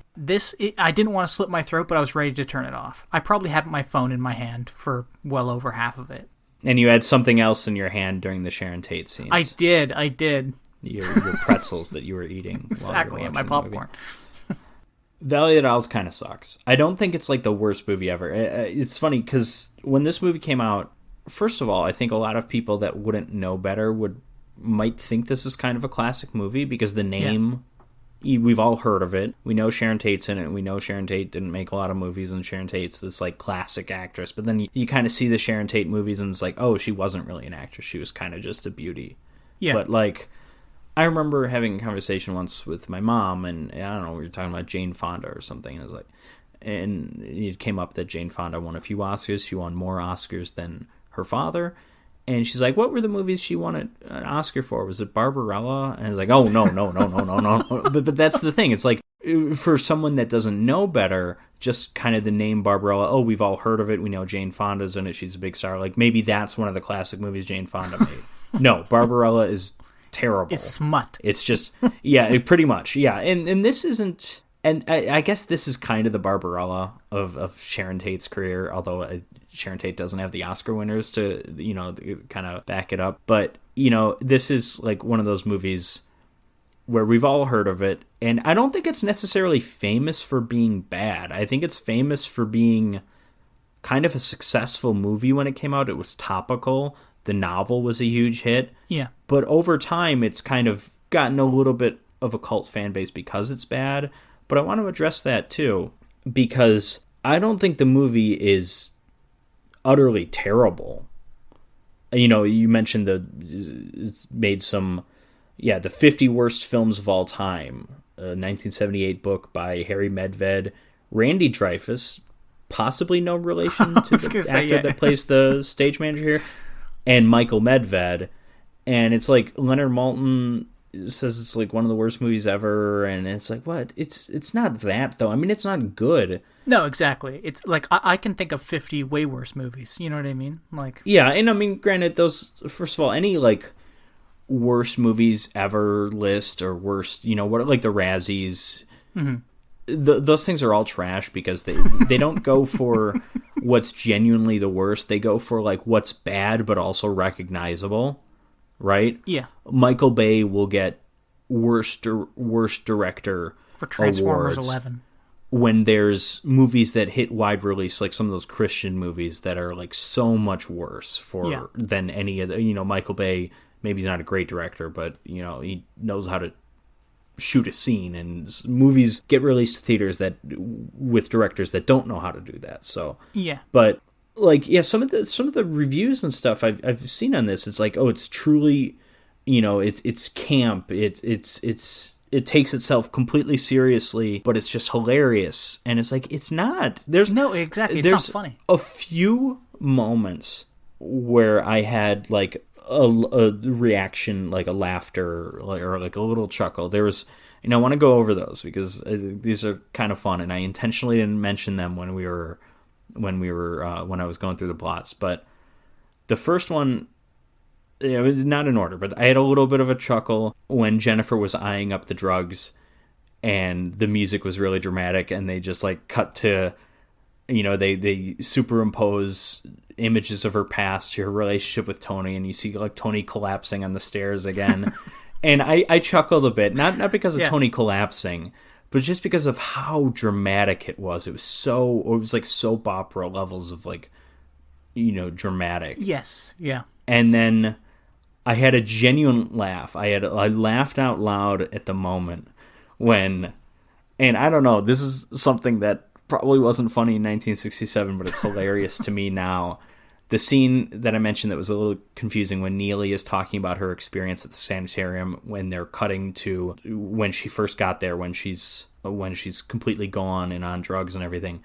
I didn't want to slit my throat, but I was ready to turn it off. I probably had my phone in my hand for well over half of it. And you had something else in your hand during the Sharon Tate scenes. I did. Your pretzels that you were eating. Exactly, and my popcorn. Valley of the Dolls kind of sucks. I don't think it's like the worst movie ever. It's funny because when this movie came out, first of all, I think a lot of people that wouldn't know better might think this is kind of a classic movie because the name, we've all heard of it. We know Sharon Tate's in it. We know Sharon Tate didn't make a lot of movies, and Sharon Tate's this like classic actress. But then you kind of see the Sharon Tate movies, and it's like, oh, she wasn't really an actress. She was kind of just a beauty. Yeah. But like, I remember having a conversation once with my mom, and I don't know, we were talking about Jane Fonda or something, and it was like, and it came up that Jane Fonda won a few Oscars. She won more Oscars than her father. And she's like, what were the movies she won an Oscar for? Was it Barbarella? And I was like, oh, no. But that's the thing. It's like, for someone that doesn't know better, just kind of the name Barbarella, oh, we've all heard of it. We know Jane Fonda's in it. She's a big star. Like, maybe that's one of the classic movies Jane Fonda made. No, Barbarella is terrible. It's smut. It's just, pretty much. Yeah, and this isn't... And I guess this is kind of the Barbarella of Sharon Tate's career, although Sharon Tate doesn't have the Oscar winners to, kind of back it up. But, this is like one of those movies where we've all heard of it. And I don't think it's necessarily famous for being bad. I think it's famous for being kind of a successful movie when it came out. It was topical. The novel was a huge hit. Yeah. But over time, it's kind of gotten a little bit of a cult fan base because it's bad. But I want to address that too, because I don't think the movie is utterly terrible. You mentioned it's made some, the 50 worst films of all time, a 1978 book by Harry Medved, Randy Dreyfuss, possibly no relation to the actor that plays the stage manager here, and Michael Medved. And it's like Leonard Maltin says it's like one of the worst movies ever, and it's like, what? It's not that, though. I mean, it's not good. No, exactly. It's like I can think of 50 way worse movies. You know what I mean? Like, yeah, and I mean, granted, those, first of all, any like worst movies ever list or worst, what, like the Razzies, those things are all trash because they don't go for what's genuinely the worst. They go for like what's bad but also recognizable. Right? Yeah. Michael Bay will get worst director for Transformers awards 11 when there's movies that hit wide release, like some of those Christian movies that are like so much worse than any of the, Michael Bay. Maybe he's not a great director, but he knows how to shoot a scene, and movies get released to theaters with directors that don't know how to do that. So yeah, but. Like, yeah, some of the reviews and stuff I've seen on this, it's like, oh, it's truly, it's camp. It takes itself completely seriously, but it's just hilarious. And it's like, it's not. It's not funny. A few moments where I had like a reaction, like a laughter, or like a little chuckle. There was, I want to go over those because these are kind of fun, and I intentionally didn't mention them when I was going through the plots. But the first one, it was not in order, but I had a little bit of a chuckle when Jennifer was eyeing up the drugs and the music was really dramatic, and they just like cut to, they superimpose images of her past, her relationship with Tony, and you see like Tony collapsing on the stairs again. And I chuckled a bit, not because of Tony collapsing, but just because of how dramatic it was. It was like soap opera levels of like, dramatic. Yes, yeah. And then I had a genuine laugh. I laughed out loud at the moment when, and I don't know, this is something that probably wasn't funny in 1967, but it's hilarious to me now. The scene that I mentioned that was a little confusing when Neely is talking about her experience at the sanitarium when they're cutting to when she first got there, when she's completely gone and on drugs and everything.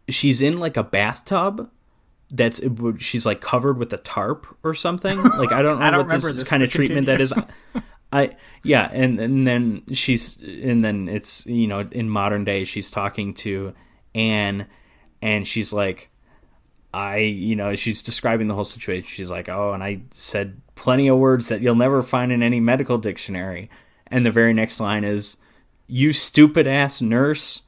She's in like a bathtub she's like covered with a tarp or something. Like I don't know what this kind of treatment that is. And then it's in modern day she's talking to Anne and she's like, she's describing the whole situation. She's like, oh, and I said plenty of words that you'll never find in any medical dictionary. And the very next line is, you stupid ass nurse,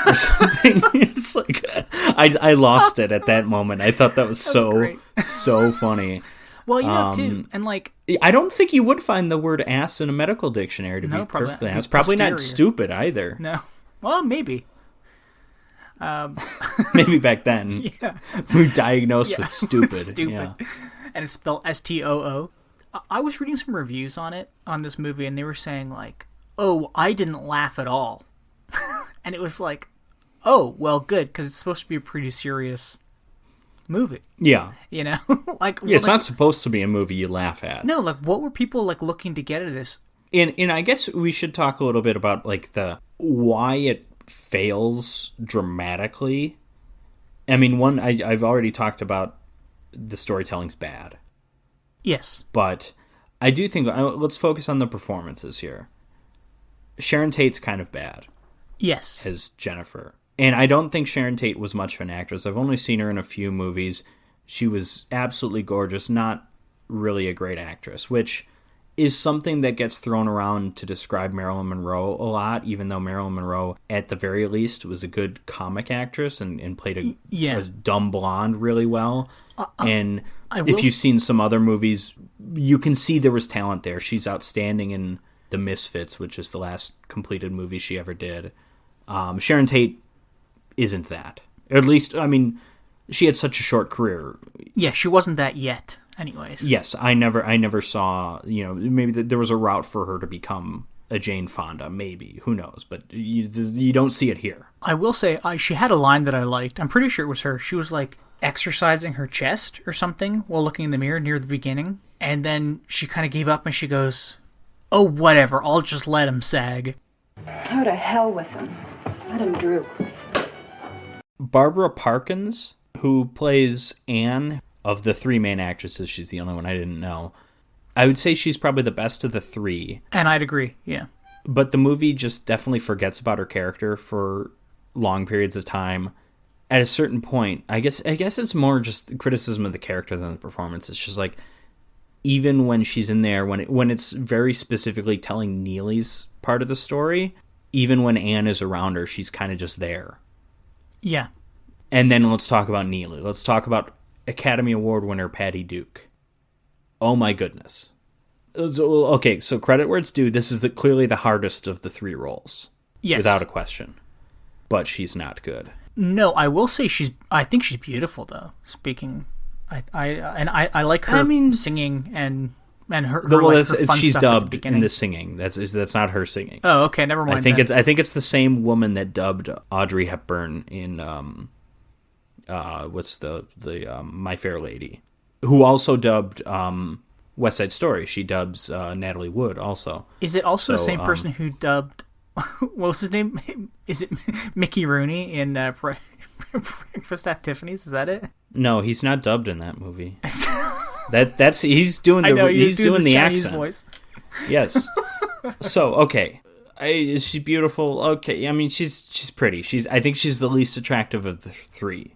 or something. It's like, I lost it at that moment. I thought that was so funny. Well, too, and like, I don't think you would find the word ass in a medical dictionary, to be perfectly honest. Probably not stupid either. No. Well, maybe. Maybe back then. Yeah. We diagnosed with stupid. Yeah. And it's spelled S-T-O-O. I was reading some reviews on this movie, and they were saying like, oh, I didn't laugh at all. And it was like, oh, well, good, because it's supposed to be a pretty serious movie. Yeah. It's not supposed to be a movie you laugh at. No, like, what were people like looking to get at this? And I guess we should talk a little bit about like why it fails dramatically. I mean, I've already talked about the storytelling's bad. Yes. But I do think, let's focus on the performances here. Sharon Tate's kind of bad. Yes. As Jennifer. And I don't think Sharon Tate was much of an actress. I've only seen her in a few movies. She was absolutely gorgeous, not really a great actress, which is something that gets thrown around to describe Marilyn Monroe a lot, even though Marilyn Monroe, at the very least, was a good comic actress and played a dumb blonde really well. And if you've seen some other movies, you can see there was talent there. She's outstanding in The Misfits, which is the last completed movie she ever did. Sharon Tate isn't that. Or at least, I mean, she had such a short career. Yeah, she wasn't that yet. Anyways. Yes, I never saw, maybe there was a route for her to become a Jane Fonda, maybe. Who knows? But you don't see it here. I will say, she had a line that I liked. I'm pretty sure it was her. She was like exercising her chest or something while looking in the mirror near the beginning. And then she kind of gave up and she goes, oh, whatever, I'll just let him sag. Oh, to hell with him. Let him droop. Barbara Parkins, who plays Anne, of the three main actresses, she's the only one I didn't know. I would say she's probably the best of the three. And I'd agree, yeah. But the movie just definitely forgets about her character for long periods of time. At a certain point, I guess it's more just criticism of the character than the performance. It's just like, even when she's in there, when it's very specifically telling Neely's part of the story, even when Anne is around her, she's kind of just there. Yeah. And then let's talk about Neely. Let's talk about Academy Award winner Patty Duke. Oh my goodness. Okay, so credit where it's due. This is clearly the hardest of the three roles. Yes. Without a question. But she's not good. No, I will say I think she's beautiful though. Speaking, I like her singing and her. Her fun she's stuff dubbed in the singing. That's not her singing. Oh, okay, never mind. I think it's the same woman that dubbed Audrey Hepburn in what's the My Fair Lady, who also dubbed West Side Story. She dubs Natalie Wood also. Is it also the same person who dubbed? What was his name? Is it Mickey Rooney in Breakfast at Tiffany's? Is that it? No, he's not dubbed in that movie. He's doing he's doing the Chinese accent. Voice. Yes. So okay, is she beautiful? Okay, I mean she's pretty. I think she's the least attractive of the three,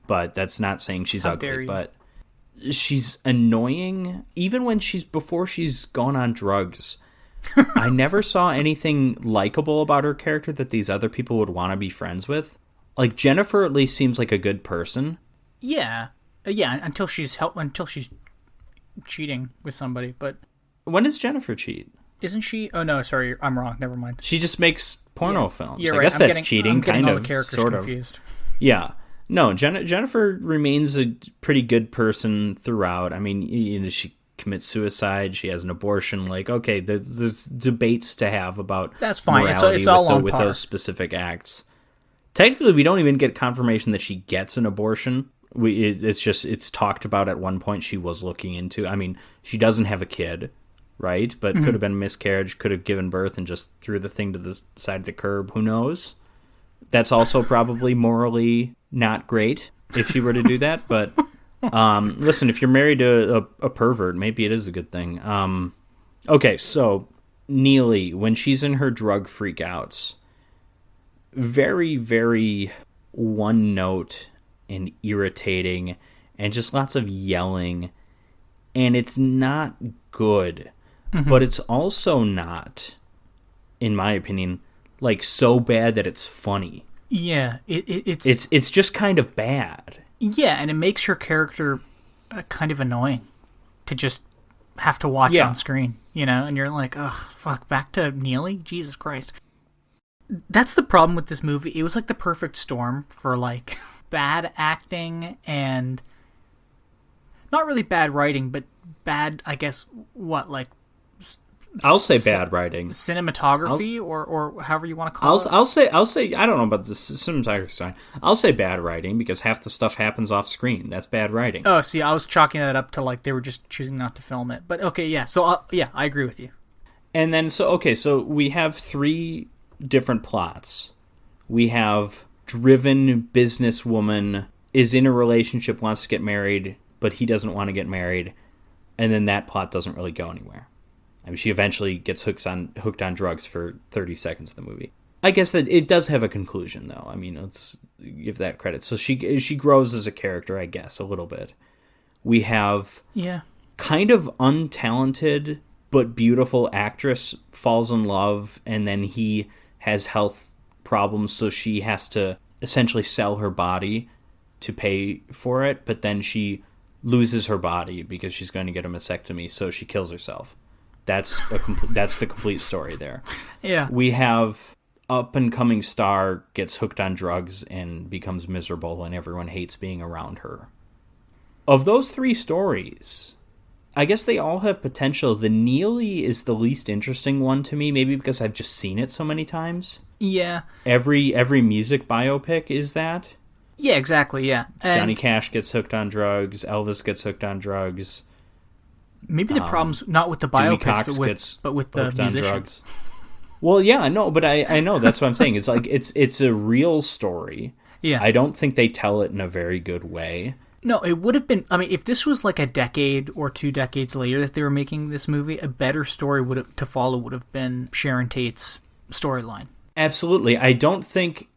but that's not saying she's ugly. But she's annoying. Even when before she's gone on drugs, I never saw anything likable about her character that these other people would want to be friends with. Like, Jennifer at least seems like a good person. Yeah. Until she's cheating with somebody, but... When does Jennifer cheat? Isn't she? Oh, no, sorry, I'm wrong. Never mind. She just makes porno films. Yeah, I right. guess that's cheating, kind of, sort confused. of. Yeah. No, Jennifer remains a pretty good person throughout. I mean, she commits suicide. She has an abortion. Like, okay, there's debates to have about that's fine. Morality it's all on with par. Those specific acts. Technically, we don't even get confirmation that she gets an abortion. It's talked about at one point she was looking into. I mean, she doesn't have a kid, right? But could have been a miscarriage, could have given birth and just threw the thing to the side of the curb. Who knows? That's also probably morally not great if she were to do that. But listen, if you're married to a pervert, maybe it is a good thing. Okay, so Neely, when she's in her drug freakouts, very, very one note and irritating and just lots of yelling. And it's not good. But it's also not, in my opinion, like so bad that it's funny. Yeah, it's just kind of bad. Yeah, and it makes her character kind of annoying to just have to watch on screen, and you're like, ugh, fuck, back to Neely? Jesus Christ. That's the problem with this movie. It was like the perfect storm for like bad acting and not really bad writing, but bad, I guess, I'll say bad writing. Cinematography or however you want to call it. I'll say I don't know about the cinematography side. I'll say bad writing because half the stuff happens off screen. That's bad writing. Oh, see, I was chalking that up to like they were just choosing not to film it. But okay, yeah. So I agree with you. And then so we have 3 different plots. We have driven businesswoman is in a relationship, wants to get married, but he doesn't want to get married, and then that plot doesn't really go anywhere. I mean, she eventually gets hooked on drugs for 30 seconds of the movie. I guess that it does have a conclusion, though. I mean, let's give that credit. So she grows as a character, I guess, a little bit. We have kind of untalented but beautiful actress falls in love, and then he has health problems, so she has to essentially sell her body to pay for it, but then she loses her body because she's going to get a mastectomy, so she kills herself. That's the complete story there. Yeah. We have up-and-coming star gets hooked on drugs and becomes miserable, and everyone hates being around her. Of those 3 stories, I guess they all have potential. The Neely is the least interesting one to me, maybe because I've just seen it so many times. Yeah. Every music biopic is that. Yeah, exactly, yeah. And Johnny Cash gets hooked on drugs. Elvis gets hooked on drugs. Maybe the problem's not with the biopics, but with the musicians. Well, yeah, no, but I know, that's what I'm saying. It's like it's a real story. Yeah. I don't think they tell it in a very good way. No, it would have been, I mean, if this was like a decade or 2 decades later that they were making this movie, a better story to follow would have been Sharon Tate's storyline. Absolutely. I don't think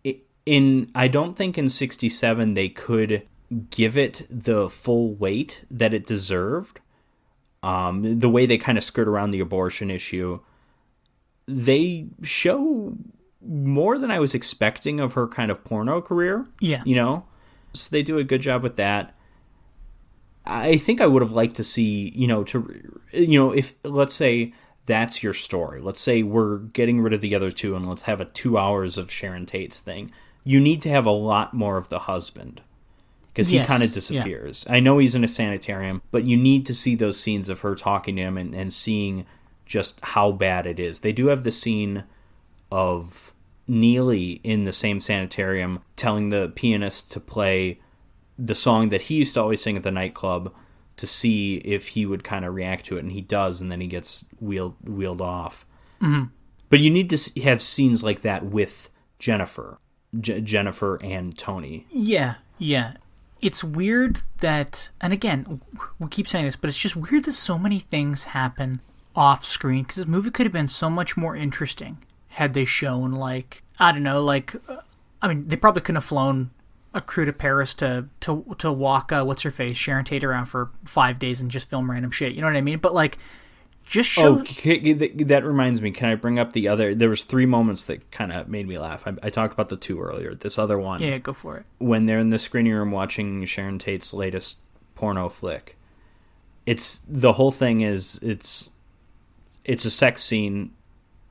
in 67 they could give it the full weight that it deserved. The way they kind of skirt around the abortion issue, they show more than I was expecting of her kind of porno career. Yeah. So they do a good job with that. I think I would have liked to see, if, let's say that's your story. Let's say we're getting rid of the other 2 and let's have a 2 hours of Sharon Tate's thing. You need to have a lot more of the husband. Because he kind of disappears. Yeah. I know he's in a sanitarium, but you need to see those scenes of her talking to him and seeing just how bad it is. They do have the scene of Neely in the same sanitarium telling the pianist to play the song that he used to always sing at the nightclub to see if he would kind of react to it, and he does, and then he gets wheeled off. Mm-hmm. But you need to have scenes like that with Jennifer and Tony. Yeah. It's weird that, and again, we keep saying this, but it's just weird that so many things happen off screen, because this movie could have been so much more interesting had they shown, they probably couldn't have flown a crew to Paris to walk what's her face, Sharon Tate, around for 5 days and just film random shit. You know what I mean? But like, just show. That reminds me. Can I bring up the other? There was 3 moments that kind of made me laugh. I talked about the 2 earlier. This other one. Yeah, go for it. When they're in the screening room watching Sharon Tate's latest porno flick, it's the whole thing is it's a sex scene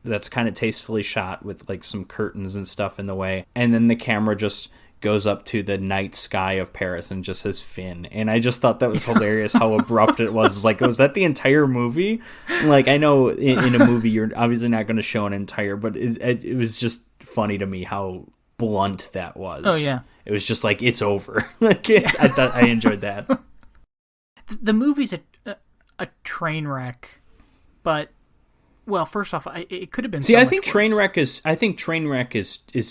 that's kind of tastefully shot with like some curtains and stuff in the way, and then the camera just goes up to the night sky of Paris and just says Finn. And I just thought that was hilarious how abrupt it was. Like, was that the entire movie? Like, I know in a movie you're obviously not going to show an entire, but it was just funny to me how blunt that was. Oh, yeah. It was just like, it's over. Like, I thought I enjoyed that. The movie's a train wreck, but, well, first off, it could have been. I think train wreck is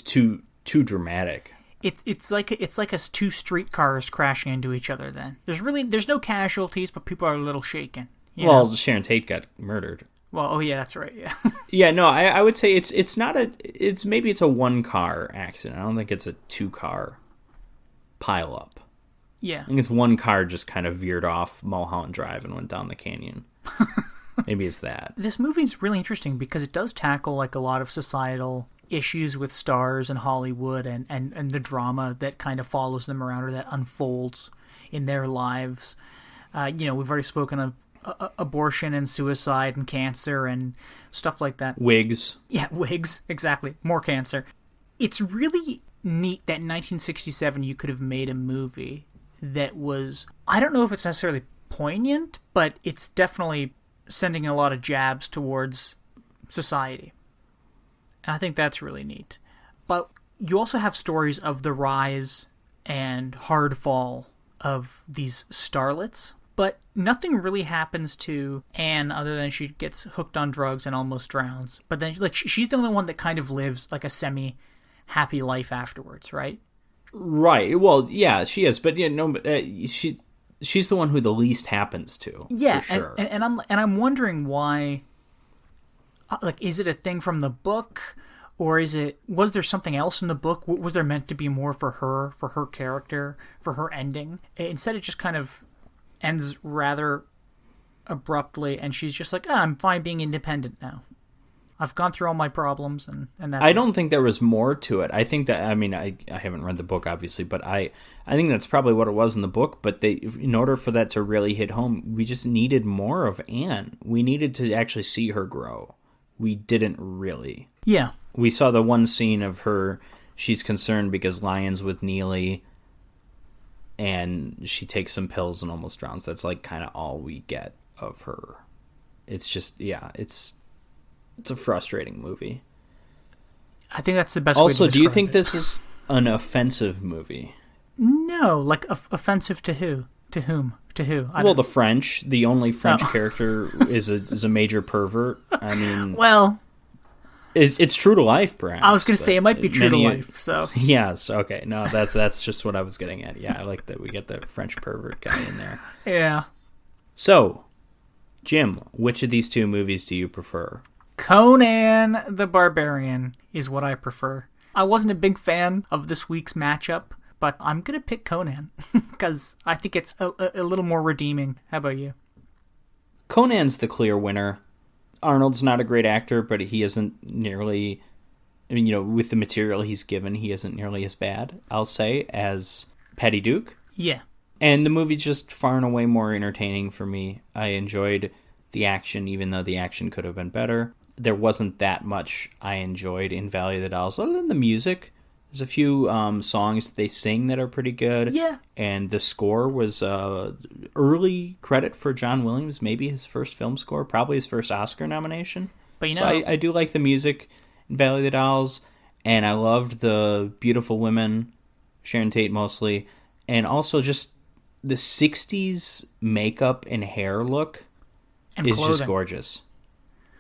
too dramatic. It's like 2 streetcars crashing into each other. Then there's no casualties, but people are a little shaken. Well, Sharon Tate got murdered. Well, oh yeah, that's right. Yeah. Yeah, no, I would say maybe it's a 1-car accident. I don't think it's a 2-car pile up. Yeah, I think it's 1 car just kind of veered off Mulholland Drive and went down the canyon. Maybe it's that. This movie's really interesting because it does tackle like a lot of societal issues with stars in Hollywood and the drama that kind of follows them around or that unfolds in their lives. We've already spoken of abortion and suicide and cancer and stuff like that. Wigs. Yeah, wigs. Exactly. More cancer. It's really neat that in 1967 you could have made a movie that was, I don't know if it's necessarily poignant, but it's definitely sending a lot of jabs towards society. And I think that's really neat. But you also have stories of the rise and hard fall of these starlets. But nothing really happens to Anne other than she gets hooked on drugs and almost drowns. But then, like, she's the only one that kind of lives like a semi-happy life afterwards, right? Right. Well, yeah, she is. But she's the one who the least happens to. Yeah, for sure. and I'm wondering why. Like, is it a thing from the book, or was there something else in the book? Was there meant to be more for her character, for her ending? Instead, it just kind of ends rather abruptly, and she's just like, I'm fine being independent now. I've gone through all my problems, and that's I don't think there was more to it. I think that, I mean, I haven't read the book, obviously, but I think that's probably what it was in the book, but in order for that to really hit home, we just needed more of Anne. We needed to actually see her grow. We didn't really. Yeah. We saw the one scene of her, she's concerned because Lyon's with Neely, and she takes some pills and almost drowns. That's like kind of all we get of her. It's just, yeah, it's a frustrating movie. I think that's the best way to describe it. Also, do you think this is an offensive movie? No, like offensive to who? To whom? To who? Well, the French. The only French character is a major pervert. I mean, well, it's true to life, perhaps. I was going to say it might be true to life. So yes, okay, no, that's just what I was getting at. Yeah, I like that we get the French pervert guy in there. Yeah. So, Jim, which of these 2 movies do you prefer? Conan the Barbarian is what I prefer. I wasn't a big fan of this week's matchup, but I'm going to pick Conan because I think it's a little more redeeming. How about you? Conan's the clear winner. Arnold's not a great actor, but he isn't nearly, I mean, with the material he's given, he isn't nearly as bad, I'll say, as Patty Duke. Yeah. And the movie's just far and away more entertaining for me. I enjoyed the action, even though the action could have been better. There wasn't that much I enjoyed in Valley of the Dolls, other than the music. There's a few songs they sing that are pretty good. Yeah. And the score was early credit for John Williams, maybe his first film score, probably his first Oscar nomination. But so I do like the music in Valley of the Dolls, and I loved the beautiful women, Sharon Tate mostly, and also just the 60s makeup and hair look is just gorgeous.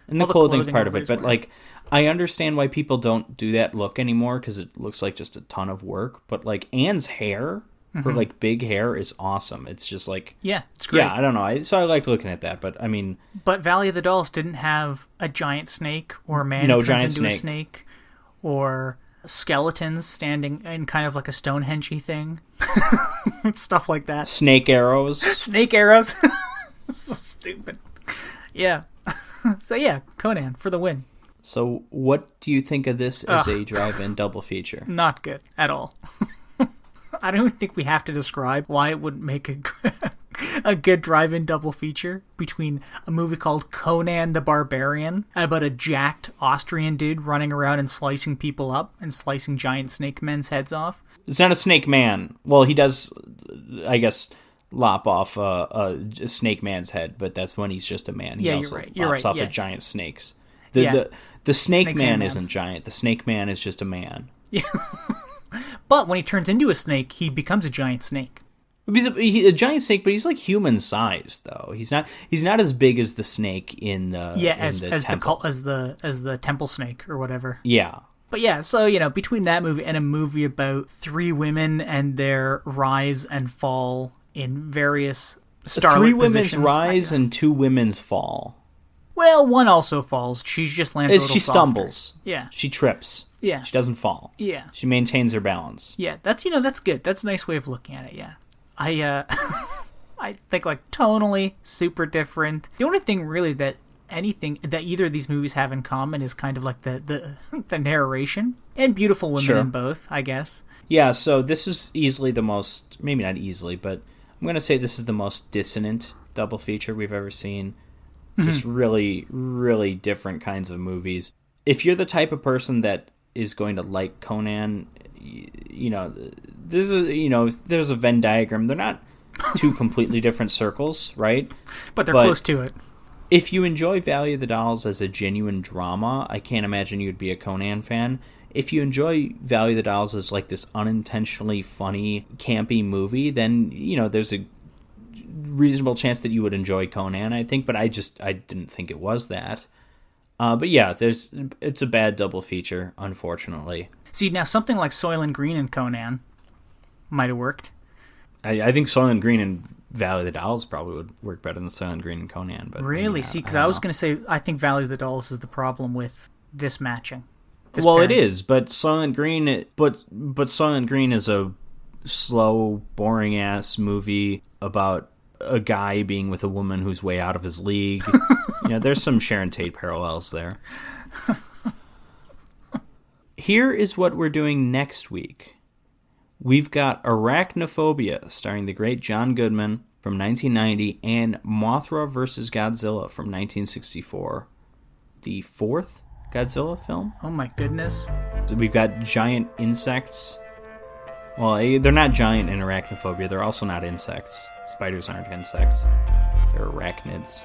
And the clothing's part of it, but like, I understand why people don't do that look anymore because it looks like just a ton of work. But like Anne's hair, her like big hair is awesome. It's just like, yeah, it's great. Yeah, I don't know. So I liked looking at that. But I mean, but Valley of the Dolls didn't have a giant snake or a man who turns into a snake or skeletons standing in kind of like a Stonehenge thing. Stuff like that. Snake arrows. Snake arrows. So stupid. Yeah. So yeah, Conan for the win. So what do you think of this as a drive-in double feature? Not good at all. I don't even think we have to describe why it would make a good drive-in double feature between a movie called Conan the Barbarian about a jacked Austrian dude running around and slicing people up and slicing giant snake men's heads off. It's not a snake man. Well, he does, I guess, lop off a snake man's head, but that's when he's just a man. He also lops off the giant snakes. The snake man isn't giant. The snake man is just a man. Yeah. But when he turns into a snake, he becomes a giant snake. He's a giant snake, but he's like human sized though. He's not as big as the snake in the as the temple snake or whatever. Yeah. But yeah, so between that movie and a movie about 3 women and their rise and fall in various starlet 3 positions. women's rise and 2 women's fall. Well, one also falls. She just lands a little She softer. stumbles. Yeah. She trips. Yeah. She doesn't fall. Yeah. She maintains her balance. Yeah, that's good. That's a nice way of looking at it, yeah. I think like tonally super different. The only thing really that either of these movies have in common is kind of like the narration and beautiful women in both, I guess. Yeah, so this is easily the most, maybe not easily, but I'm going to say this is the most dissonant double feature we've ever seen. Just really, really different kinds of movies. If you're the type of person that is going to like Conan, there's a Venn diagram. They're not 2 completely different circles, right? But they're close to it. If you enjoy Valley of the Dolls as a genuine drama, I can't imagine you'd be a Conan fan. If you enjoy Valley of the Dolls as like this unintentionally funny, campy movie, then, there's a reasonable chance that you would enjoy Conan, I think, but I didn't think it was that. But yeah, it's a bad double feature, unfortunately. See, now something like Soylent Green and Conan might have worked. I think Soylent Green and Valley of the Dolls probably would work better than Soylent Green and Conan. But really? See, because I was going to say, I think Valley of the Dolls is the problem with this matching. It is, but Soylent Green is a slow, boring ass movie about a guy being with a woman who's way out of his league. There's some Sharon Tate parallels there. Here is what we're doing next week. We've got Arachnophobia, starring the great John Goodman from 1990, and Mothra vs. Godzilla from 1964. The 4th Godzilla film. Oh my goodness. So we've got giant insects. Well, they're not giant in Arachnophobia. They're also not insects. Spiders aren't insects. They're arachnids.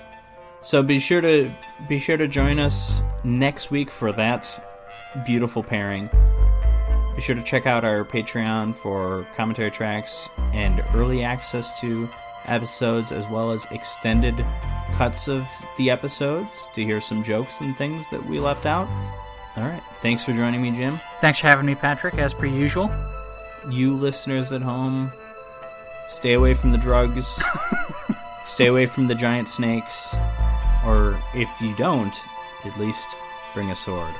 So be sure to join us next week for that beautiful pairing. Be sure to check out our Patreon for commentary tracks and early access to episodes, as well as extended cuts of the episodes to hear some jokes and things that we left out. All right. Thanks for joining me, Jim. Thanks for having me, Patrick, as per usual. You listeners at home, stay away from the drugs. Stay away from the giant snakes. Or if you don't, at least bring a sword.